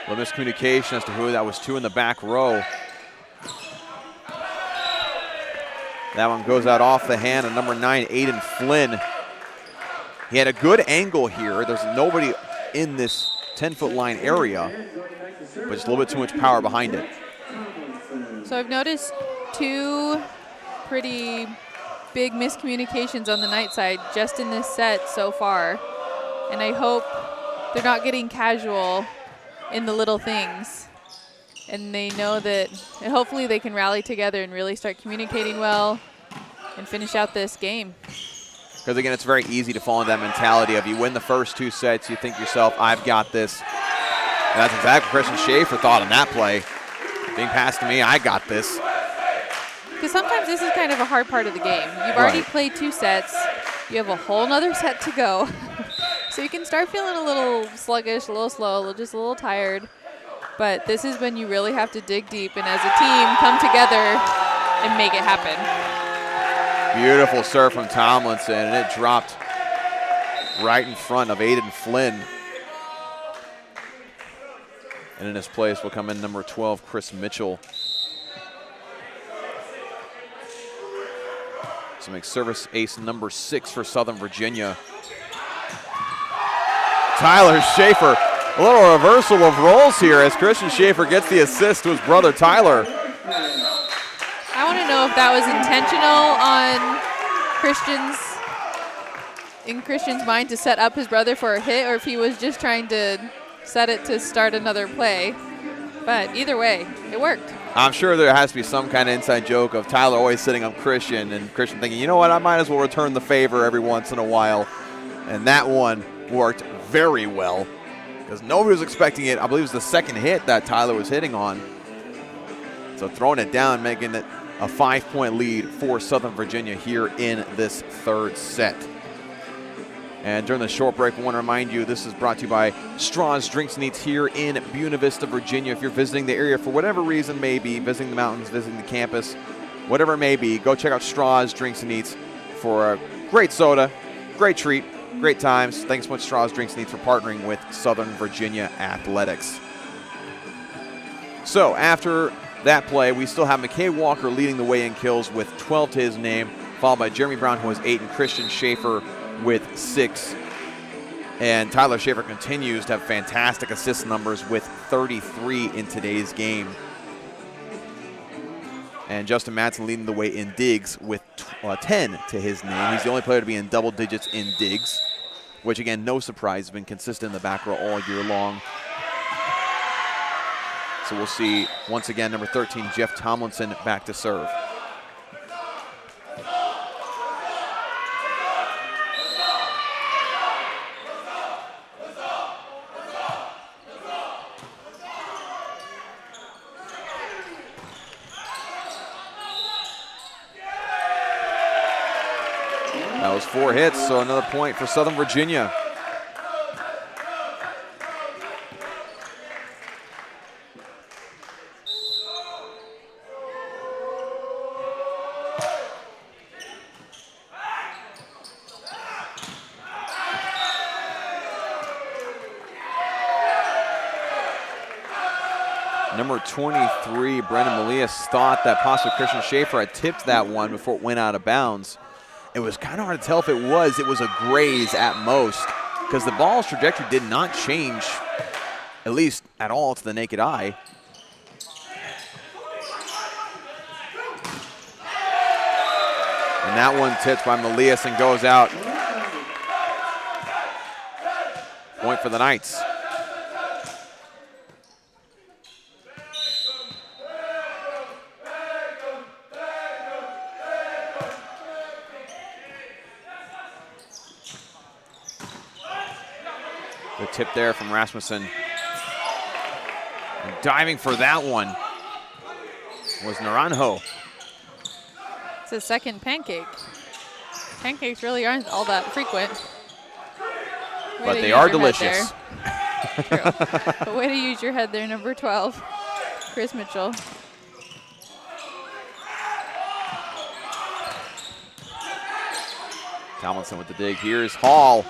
A little miscommunication as to who that was to in the back row. That one goes out off the hand of number 9, Aiden Flynn. He had a good angle here. There's nobody in this 10-foot line area, but just a little bit too much power behind it. So I've noticed 2 pretty big miscommunications on the Knight side just in this set so far. And I hope they're not getting casual in the little things. And they know that, and hopefully they can rally together and really start communicating well and finish out this game. Because again, it's very easy to fall into that mentality of you win the first 2 sets, you think to yourself, I've got this. And that's exactly what Christian Schaefer thought on that play. Being passed to me, I got this. Because sometimes this is kind of a hard part of the game. You've already played 2 sets. You have a whole nother set to go. So you can start feeling a little sluggish, a little slow, just a little tired. But this is when you really have to dig deep and as a team come together and make it happen. Beautiful serve from Tomlinson, and it dropped right in front of Aiden Flynn. And in his place will come in number 12, Chris Mitchell. So makes service ace number 6 for Southern Virginia. Tyler Schaefer, a little reversal of roles here as Christian Schaefer gets the assist to his brother Tyler. I want to know if that was intentional in Christian's mind to set up his brother for a hit, or if he was just trying to set it to start another play. But either way, it worked. I'm sure there has to be some kind of inside joke of Tyler always sitting on Christian and Christian thinking, you know what, I might as well return the favor every once in a while. And that one worked very well because nobody was expecting it. I believe it was the second hit that Tyler was hitting on. So throwing it down, making it a 5-point lead for Southern Virginia here in this 3rd set. And during the short break, I want to remind you, this is brought to you by Straw's Drinks and Eats here in Buena Vista, Virginia. If you're visiting the area for whatever reason, maybe visiting the mountains, visiting the campus, whatever it may be, go check out Straw's Drinks and Eats for a great soda, great treat, great times. Thanks so much, Straw's Drinks and Eats, for partnering with Southern Virginia Athletics. So after that play, we still have McKay Walker leading the way in kills with 12 to his name, followed by Jeremy Brown, who has 8, and Christian Schaefer with 6. And Tyler Schaefer continues to have fantastic assist numbers with 33 in today's game. And Justin Madsen leading the way in digs with 10 to his name. He's the only player to be in double digits in digs, which again, no surprise, has been consistent in the back row all year long. So we'll see, once again, number 13, Jeff Tomlinson, back to serve. That was 4 hits, so another point for Southern Virginia. Number 23, Brendan Melias, thought that possibly Christian Schaefer had tipped that one before it went out of bounds. It was kind of hard to tell if it was. It was a graze at most because the ball's trajectory did not change, at least at all to the naked eye. And that one tipped by Melias and goes out. Point for the Knights. The tip there from Rasmussen. And diving for that one was Naranjo. It's a second pancake. Pancakes really aren't all that frequent. But they are delicious. True. But way to use your head there, number 12, Chris Mitchell. Tomlinson with the dig. Here's Hall.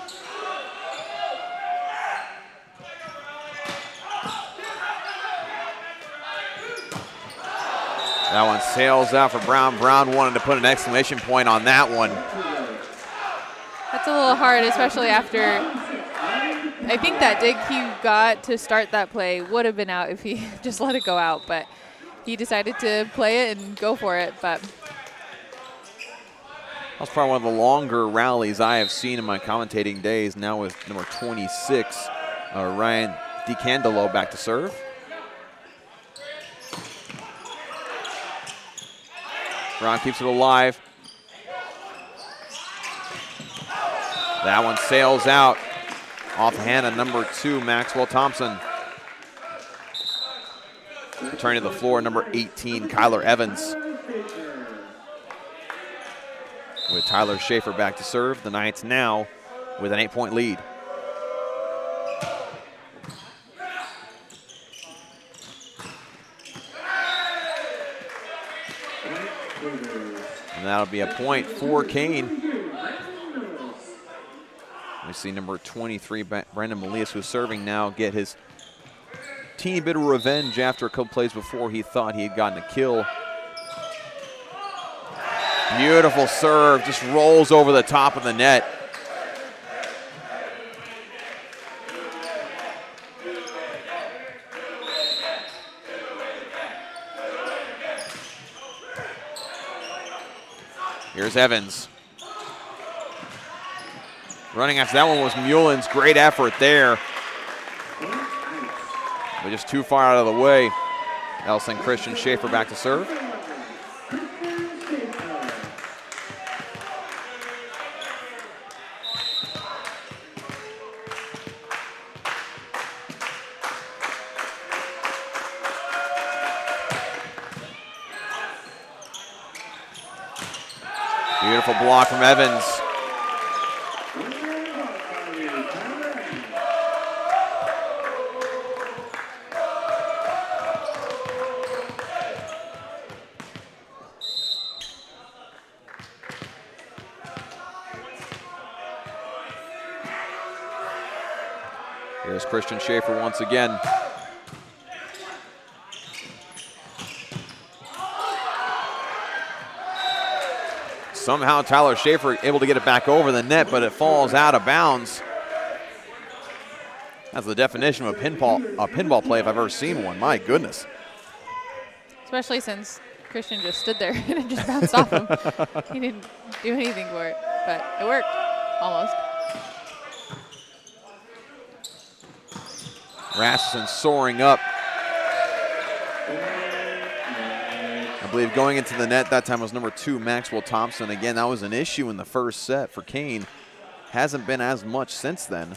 That one sails out for Brown. Brown wanted to put an exclamation point on that one. That's a little hard, especially after, I think that dig he got to start that play would have been out if he just let it go out, but he decided to play it and go for it. But that's probably one of the longer rallies I have seen in my commentating days, now with number 26, Ryan DiCandelo back to serve. Brown keeps it alive. That one sails out off the hand of number 2, Maxwell Thompson. Returning to the floor, number 18, Kyler Evans. With Tyler Schaefer back to serve, the Knights now with an 8-point lead. And that'll be a point for Kean. We see number 23, Brendan Melias, who's serving now, get his teeny bit of revenge after a couple plays before he thought he had gotten a kill. Beautiful serve, just rolls over the top of the net. Here's Evans. Running after that one was Mullins. Great effort there. But just too far out of the way. That'll send Christian Schaefer back to serve. Beautiful block from Evans. Here's Christian Schaefer once again. Somehow Tyler Schaefer able to get it back over the net, but it falls out of bounds. That's the definition of a pinball play if I've ever seen one. My goodness. especially since Christian just stood there and it just bounced off him. He didn't do anything for it, but it worked, almost. Rasmussen soaring up. I believe going into the net that time was number 2, Maxwell Thompson. Again, that was an issue in the first set for Kean. Hasn't been as much since then.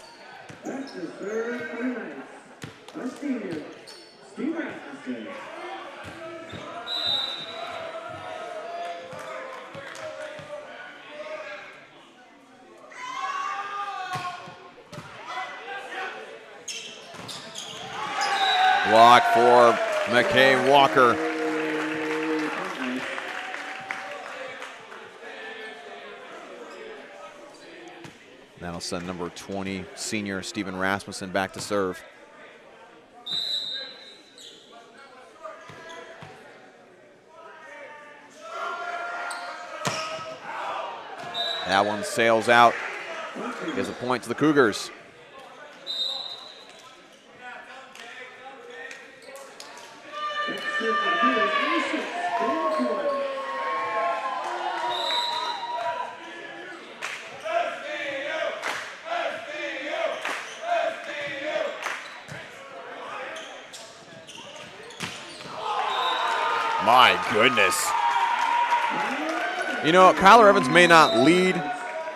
Block for McKay Walker. That'll send number 20, senior Steven Rasmussen, back to serve. That one sails out. Gives a point to the Cougars. My goodness. You know, Kyler Evans may not lead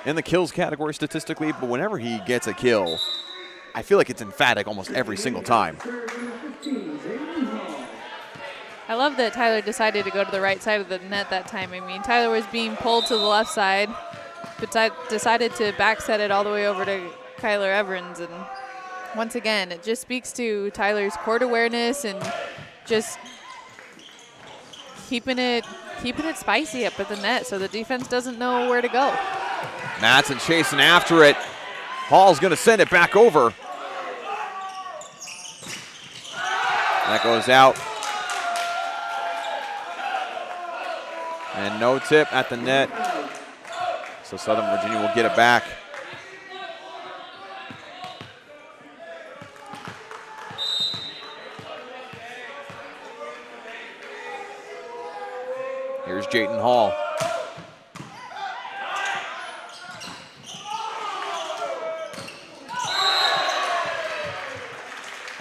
in the kills category statistically, but whenever he gets a kill, I feel like it's emphatic almost every single time. I love that Tyler decided to go to the right side of the net that time. I mean, Tyler was being pulled to the left side, but decided to back set it all the way over to Kyler Evans. And once again, it just speaks to Tyler's court awareness and just keeping it spicy up at the net so the defense doesn't know where to go. Madsen chasing after it. Hall's going to send it back over. That goes out. And no tip at the net. So Southern Virginia will get it back. Here's Jayton Hall.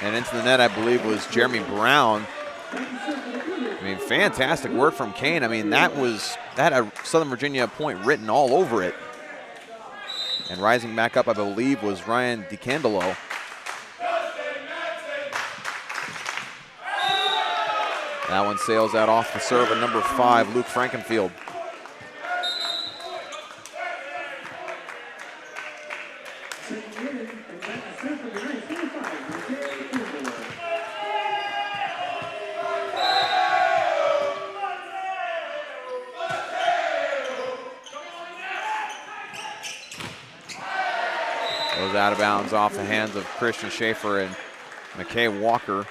And into the net, I believe, was Jeremy Brown. I mean, fantastic work from Kean. I mean, that had a Southern Virginia point written all over it. And rising back up, I believe, was Ryan DeCandelo. That one sails out off the serve at number 5, Luke Frankenfield. Goes out of bounds off the hands of Christian Schaefer and McKay Walker.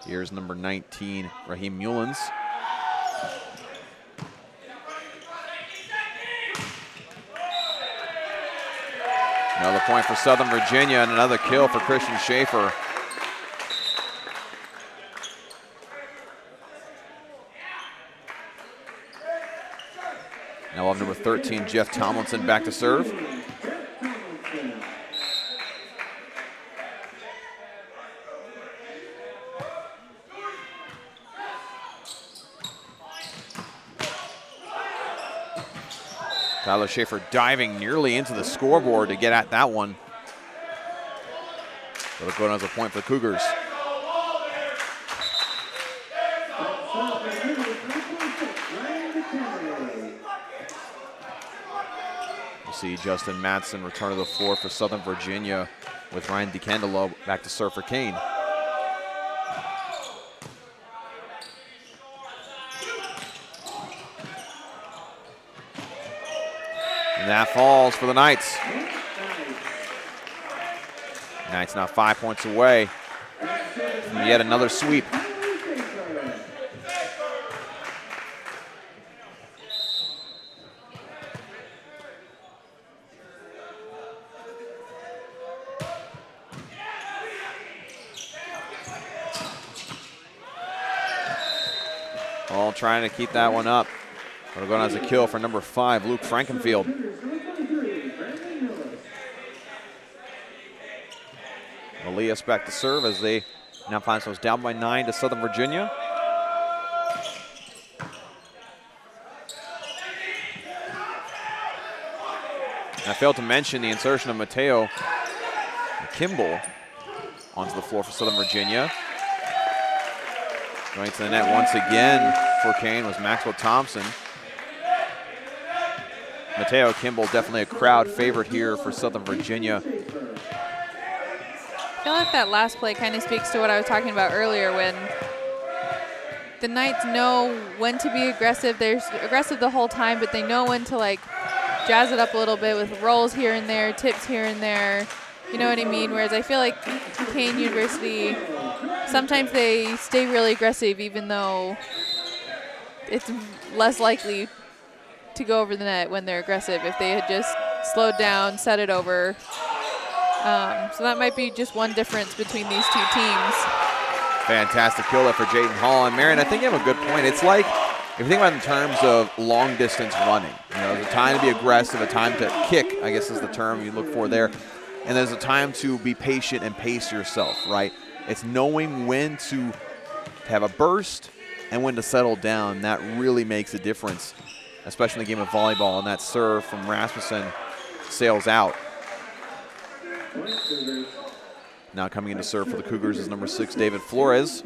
Here's number 19, Raheem Mullins. Another point for Southern Virginia and another kill for Christian Schaefer. Now we'll have number 13, Jeff Tomlinson, back to serve. Tyler Schaefer diving nearly into the scoreboard to get at that one. It'll go down as a point for the Cougars. We'll see Justin Madsen return to the floor for Southern Virginia with Ryan DeCandelo back to serve for Kean. And that falls for the Knights. Knights now 5 points away from yet another sweep. All trying to keep that one up. It'll go down as a kill for number 5, Luke Frankenfield. Elias back to serve as they now find themselves down by 9 to Southern Virginia. I failed to mention the insertion of Mateo Kimball onto the floor for Southern Virginia. Going to the net once again for Kean was Maxwell Thompson. Mateo Kimball definitely a crowd favorite here for Southern Virginia. I feel like that last play kind of speaks to what I was talking about earlier when the Knights know when to be aggressive. They're aggressive the whole time, but they know when to like jazz it up a little bit with rolls here and there, tips here and there. You know what I mean? Whereas I feel like Kean University sometimes they stay really aggressive even though it's less likely to go over the net when they're aggressive if they had just slowed down, set it over. So that might be just one difference between these two teams. Fantastic kill there for Jayden Hall. And Marion, I think you have a good point. It's like, if you think about it in terms of long distance running, there's a time to be aggressive, a time to kick, I guess is the term you look for there. And there's a time to be patient and pace yourself, right? It's knowing when to have a burst and when to settle down. That really makes a difference, especially in the game of volleyball. And that serve from Rasmussen sails out. Now coming in to serve for the Cougars is number 6, David Flores.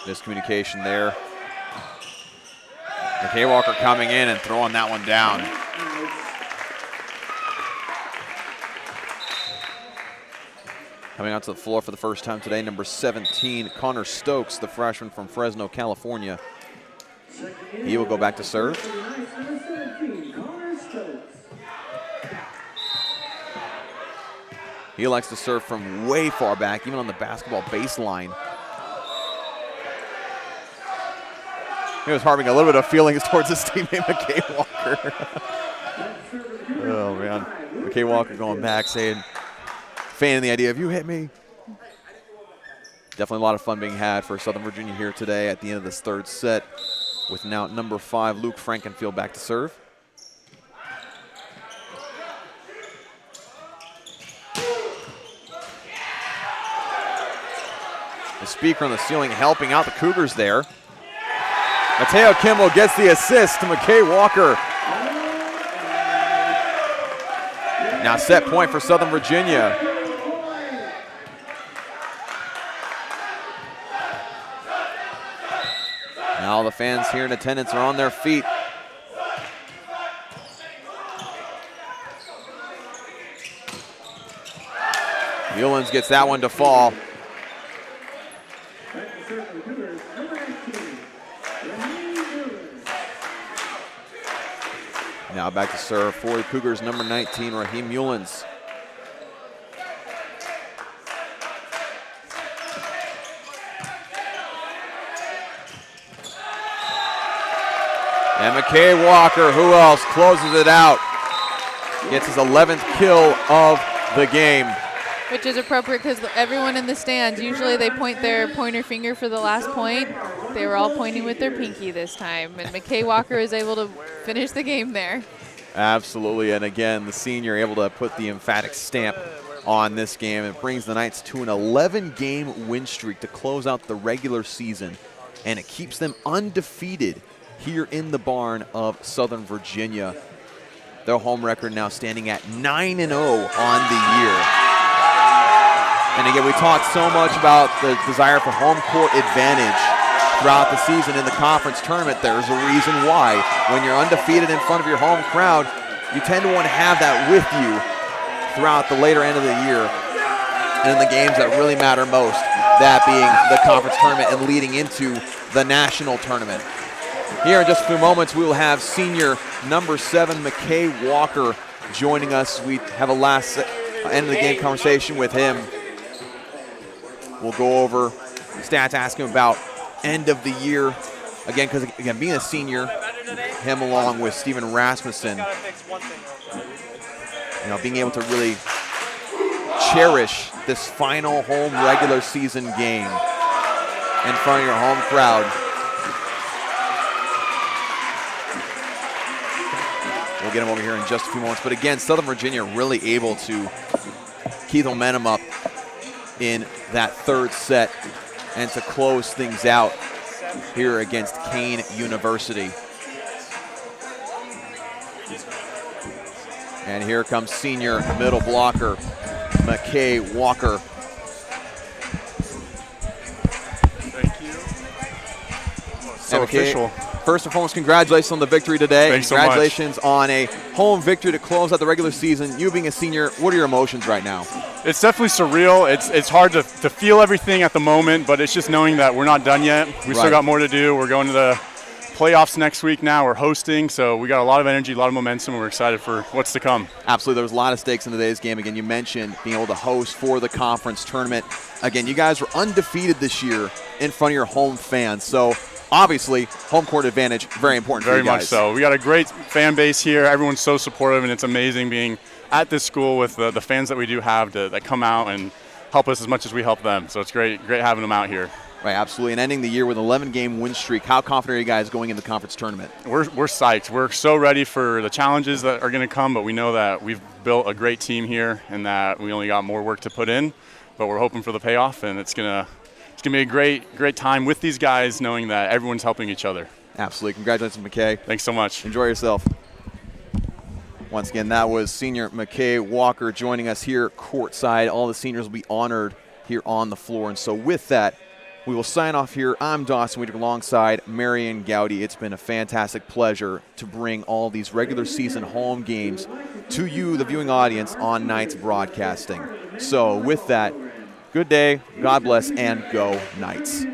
Miscommunication there. McKay Walker coming in and throwing that one down. Coming out to the floor for the first time today, number 17, Connor Stokes, the freshman from Fresno, California. He will go back to serve. He likes to serve from way far back, even on the basketball baseline. He was harboring a little bit of feelings towards his teammate, McKay Walker. Oh, man. McKay Walker going back saying, fanning the idea of, you hit me. Definitely a lot of fun being had for Southern Virginia here today at the end of this third set, with now number 5, Luke Frankenfield, back to serve. The speaker on the ceiling helping out the Cougars there. Mateo Kimball gets the assist to McKay Walker. Now set point for Southern Virginia. Now the fans here in attendance are on their feet. Mullins gets that one to fall. Now back to serve for the Cougars, number 19, Raheem Mullins. And McKay Walker, who else, closes it out. Gets his 11th kill of the game. Which is appropriate because everyone in the stands, usually they point their pointer finger for the last point. They were all pointing with their pinky this time. And McKay Walker is able to finish the game there. Absolutely, and again, the senior able to put the emphatic stamp on this game. It brings the Knights to an 11-game win streak to close out the regular season, and it keeps them undefeated here in the barn of Southern Virginia. Their home record now standing at 9-0 on the year. And again, we talked so much about the desire for home court advantage throughout the season in the conference tournament. There's a reason why. When you're undefeated in front of your home crowd, you tend to want to have that with you throughout the later end of the year and in the games that really matter most, that being the conference tournament and leading into the national tournament. Here in just a few moments, we will have senior number 7, McKay Walker, joining us. We have a last end of the game conversation with him. We'll go over stats, ask him about end of the year. Again, because again, being a senior, him along with Steven Rasmussen, being able to really cherish this final home regular season game in front of your home crowd. We'll get him over here in just a few moments. But again, Southern Virginia really able to keep the momentum up in that third set and to close things out here against Kean University. And here comes senior middle blocker, McKay Walker. Thank you. So McKay, official. First and foremost, congratulations on the victory today. Thanks Congratulations so much. on a home victory to close out the regular season. You being a senior, what are your emotions right now? It's definitely surreal. It's hard to feel everything at the moment, but it's just knowing that we're not done yet. We still got more to do. We're going to the playoffs next week now. We're hosting, so we got a lot of energy, a lot of momentum, and we're excited for what's to come. Absolutely. There was a lot of stakes in today's game. Again, you mentioned being able to host for the conference tournament. Again, you guys were undefeated this year in front of your home fans, so obviously home court advantage, very important for you guys. Very much so. We got a great fan base here. Everyone's so supportive, and it's amazing being at this school with the fans that we do have that come out and help us as much as we help them. So it's great having them out here. Right, absolutely. And ending the year with an 11-game win streak, how confident are you guys going into the conference tournament? We're psyched. We're so ready for the challenges that are going to come, but we know that we've built a great team here and that we only got more work to put in, but we're hoping for the payoff, and it's gonna be a great time with these guys, knowing that everyone's helping each other. Absolutely. Congratulations, McKay. Thanks so much. Enjoy yourself. Once again, that was senior McKay Walker joining us here courtside. All the seniors will be honored here on the floor. And so with that, we will sign off here. I'm Dawson Weeder alongside Marion Gowdy. It's been a fantastic pleasure to bring all these regular season home games to you, the viewing audience, on Knights Broadcasting. So with that, good day, God bless, and go Knights.